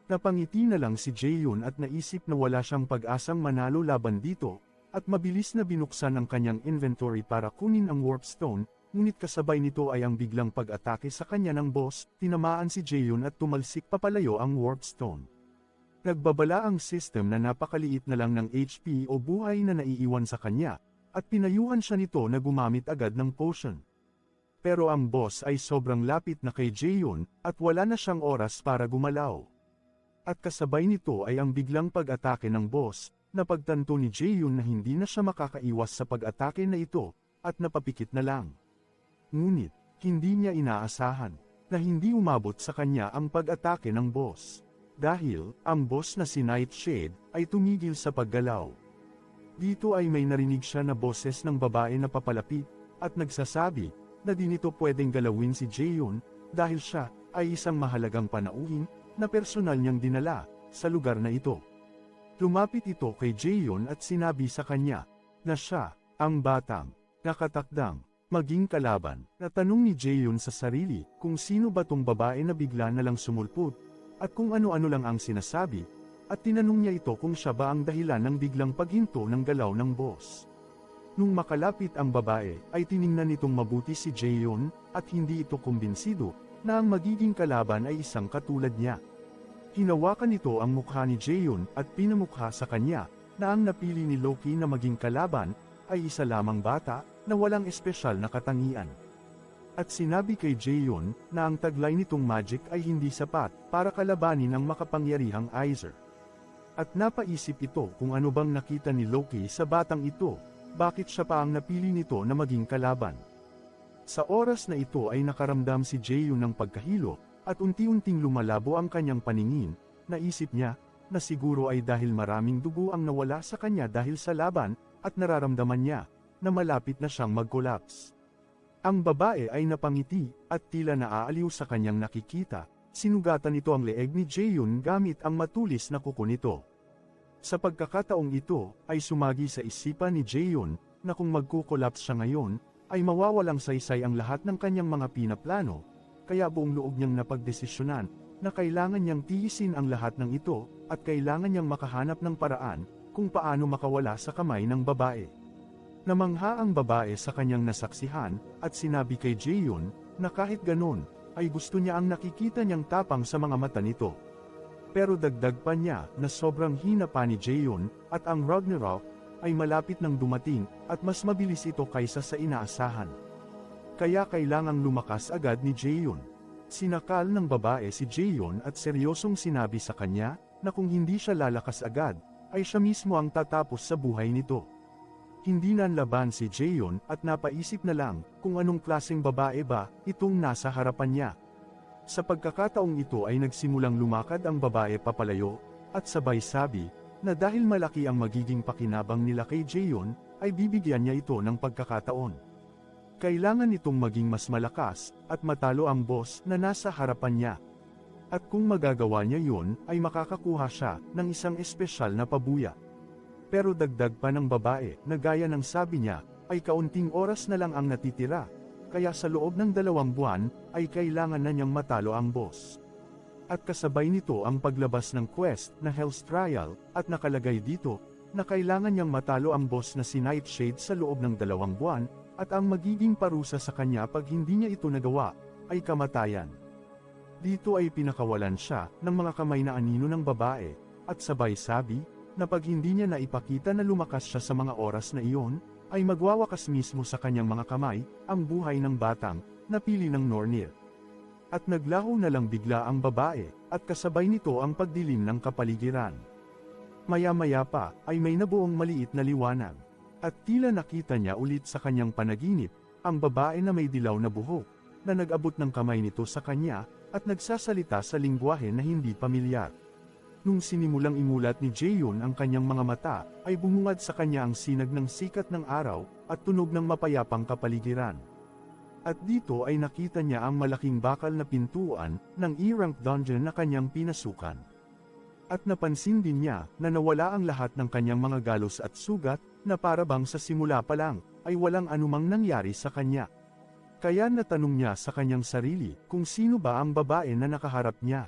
B: Napangiti na lang si Jaehyun at naisip na wala siyang pag-asang manalo laban dito, at mabilis na binuksan ang kanyang inventory para kunin ang Warp Stone. Ngunit kasabay nito ay ang biglang pag-atake sa kanya ng boss, tinamaan si Jaehyun at tumalsik papalayo ang Warp Stone. Nagbabala ang system na napakaliit na lang ng HP o buhay na naiiwan sa kanya, at pinayuhan siya nito na gumamit agad ng potion. Pero ang boss ay sobrang lapit na kay Jaehyun, at wala na siyang oras para gumalaw. At kasabay nito ay ang biglang pag-atake ng boss, na pagtanto ni Jaehyun na hindi na siya makakaiwas sa pag-atake na ito, at napapikit na lang. Ngunit, hindi niya inaasahan, na hindi umabot sa kanya ang pag-atake ng boss. Dahil, ang boss na si Nightshade, ay tumigil sa paggalaw. Dito ay may narinig siya na boses ng babae na papalapit, at nagsasabi, na di nito pwedeng galawin si Jaehyun, dahil siya, ay isang mahalagang panauhin, na personal niyang dinala, sa lugar na ito. Lumapit ito kay Jaehyun at sinabi sa kanya, na siya, ang batang, nakatakdang, maging kalaban. Natanong ni Jaehyun sa sarili, kung sino ba tong babae na bigla na lang sumulpot, at kung ano-ano lang ang sinasabi, at tinanong niya ito kung siya ba ang dahilan ng biglang paghinto ng galaw ng boss. Nung makalapit ang babae, ay tiningnan nitong mabuti si Jaehyun, at hindi ito kumbinsido, na ang magiging kalaban ay isang katulad niya. Hinawakan nito ang mukha ni Jaehyun at pinamukha sa kanya, na ang napili ni Loki na maging kalaban, ay isa lamang bata, na walang espesyal na katangian. At sinabi kay Jaehyun, na ang taglay nitong magic ay hindi sapat, para kalabanin ang makapangyarihang Aizer. At napaisip ito kung ano bang nakita ni Loki sa batang ito, bakit siya pa ang napili nito na maging kalaban. Sa oras na ito ay nakaramdam si Jaehyun ng pagkahilo, at unti-unting lumalabo ang kanyang paningin, naisip niya, na siguro ay dahil maraming dugo ang nawala sa kanya dahil sa laban, at nararamdaman niya, na malapit na siyang mag-collapse. Ang babae ay napangiti, at tila naaaliw sa kanyang nakikita, sinugatan nito ang leeg ni Jaehyun gamit ang matulis na kuko nito. Sa pagkakataong ito, ay sumagi sa isipan ni Jaehyun, na kung magkukolaps siya ngayon, ay mawawalang saysay ang lahat ng kanyang mga pinaplano, kaya buong loob niyang napagdesisyonan, na kailangan niyang tiisin ang lahat ng ito, at kailangan niyang makahanap ng paraan, kung paano makawala sa kamay ng babae. Namangha ang babae sa kanyang nasaksihan, at sinabi kay Jaehyun, na kahit ganon, ay gusto niya ang nakikita niyang tapang sa mga mata nito. Pero dagdag pa niya, na sobrang hina pa ni Jaehyun, at ang Ragnarok, ay malapit nang dumating, at mas mabilis ito kaysa sa inaasahan. Kaya kailangang lumakas agad ni Jaehyun. Sinakal ng babae si Jaehyun at seryosong sinabi sa kanya, na kung hindi siya lalakas agad, ay siya mismo ang tatapos sa buhay nito. Hindi nanlaban si Jaehyun at napaisip na lang kung anong klaseng babae ba itong nasa harapan niya. Sa pagkakataong ito ay nagsimulang lumakad ang babae papalayo, at sabay sabi, na dahil malaki ang magiging pakinabang nila kay Jaehyun, ay bibigyan niya ito ng pagkakataon. Kailangan itong maging mas malakas, at matalo ang boss na nasa harapan niya. At kung magagawa niya yun, ay makakakuha siya ng isang espesyal na pabuya. Pero dagdag pa ng babae, na gaya ng sabi niya, ay kaunting oras na lang ang natitira, kaya sa loob ng 2 buwan, ay kailangan na niyang matalo ang boss. At kasabay nito ang paglabas ng quest na Hell's Trial, at nakalagay dito, na kailangan niyang matalo ang boss na si Nightshade sa loob ng 2 buwan, at ang magiging parusa sa kanya pag hindi niya ito nagawa, ay kamatayan. Dito ay pinakawalan siya ng mga kamay na anino ng babae, at sabay sabi, na pag hindi niya naipakita na lumakas siya sa mga oras na iyon, ay magwawakas mismo sa kanyang mga kamay, ang buhay ng batang, napili ng Nornir. At naglaho na lang bigla ang babae, at kasabay nito ang pagdilim ng kapaligiran. Maya-maya pa, ay may nabuong maliit na liwanag. At tila nakita niya ulit sa kanyang panaginip, ang babae na may dilaw na buhok, na nag-abot ng kamay nito sa kanya, at nagsasalita sa lingwahe na hindi pamilyar. Nung sinimulang imulat ni Jaehyun ang kanyang mga mata, ay bumungad sa kanya ang sinag ng sikat ng araw, at tunog ng mapayapang kapaligiran. At dito ay nakita niya ang malaking bakal na pintuan, ng E-rank dungeon na kanyang pinasukan. At napansin din niya, na nawala ang lahat ng kanyang mga galos at sugat, na para bang sa simula pa lang, ay walang anumang nangyari sa kanya. Kaya natanong niya sa kanyang sarili, kung sino ba ang babae na nakaharap niya.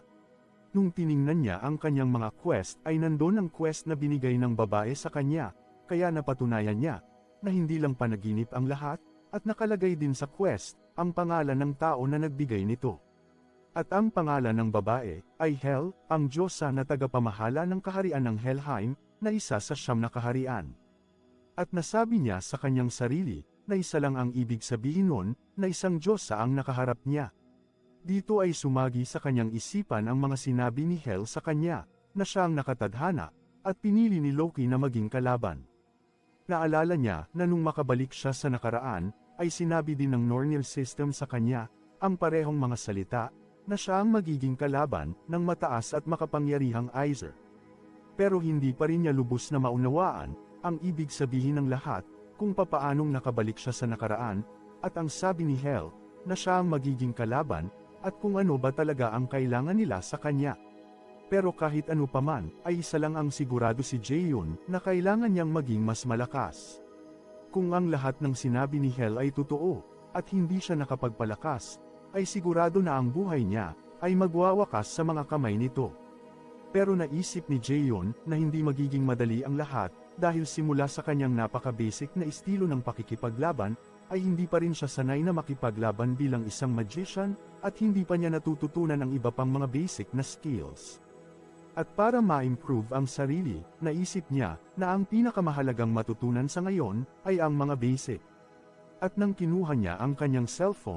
B: Nung tiningnan niya ang kanyang mga quest, ay nandun ang quest na binigay ng babae sa kanya, kaya napatunayan niya, na hindi lang panaginip ang lahat, at nakalagay din sa quest, ang pangalan ng tao na nagbigay nito. At ang pangalan ng babae, ay Hel, ang diyosa na tagapamahala ng kaharian ng Helheim, na isa sa 9 na kaharian. At nasabi niya sa kanyang sarili, na isa lang ang ibig sabihin nun, na isang diyosa ang nakaharap niya. Dito ay sumagi sa kanyang isipan ang mga sinabi ni Hel sa kanya, na siya ang nakatadhana, at pinili ni Loki na maging kalaban. Naalala niya na nung makabalik siya sa nakaraan, ay sinabi din ng Nornir system sa kanya, ang parehong mga salita, na siya ang magiging kalaban ng mataas at makapangyarihang Aizer. Pero hindi pa rin niya lubos na maunawaan, ang ibig sabihin ng lahat, kung papaanong nakabalik siya sa nakaraan, at ang sabi ni Hel, na siya ang magiging kalaban, at kung ano ba talaga ang kailangan nila sa kanya. Pero kahit ano paman, ay isa lang ang sigurado si Jaehyun, na kailangan niyang maging mas malakas. Kung ang lahat ng sinabi ni Hel ay totoo, at hindi siya nakapagpalakas, ay sigurado na ang buhay niya, ay magwawakas sa mga kamay nito. Pero naisip ni Jaeon na hindi magiging madali ang lahat, dahil simula sa kanyang napaka-basic na estilo ng pakikipaglaban, ay hindi pa rin siya sanay na makipaglaban bilang isang magician, at hindi pa niya natututunan ang iba pang mga basic na skills. At para ma-improve ang sarili, naisip niya na ang pinakamahalagang matutunan sa ngayon ay ang mga basic. At nang kinuha niya ang kanyang cellphone,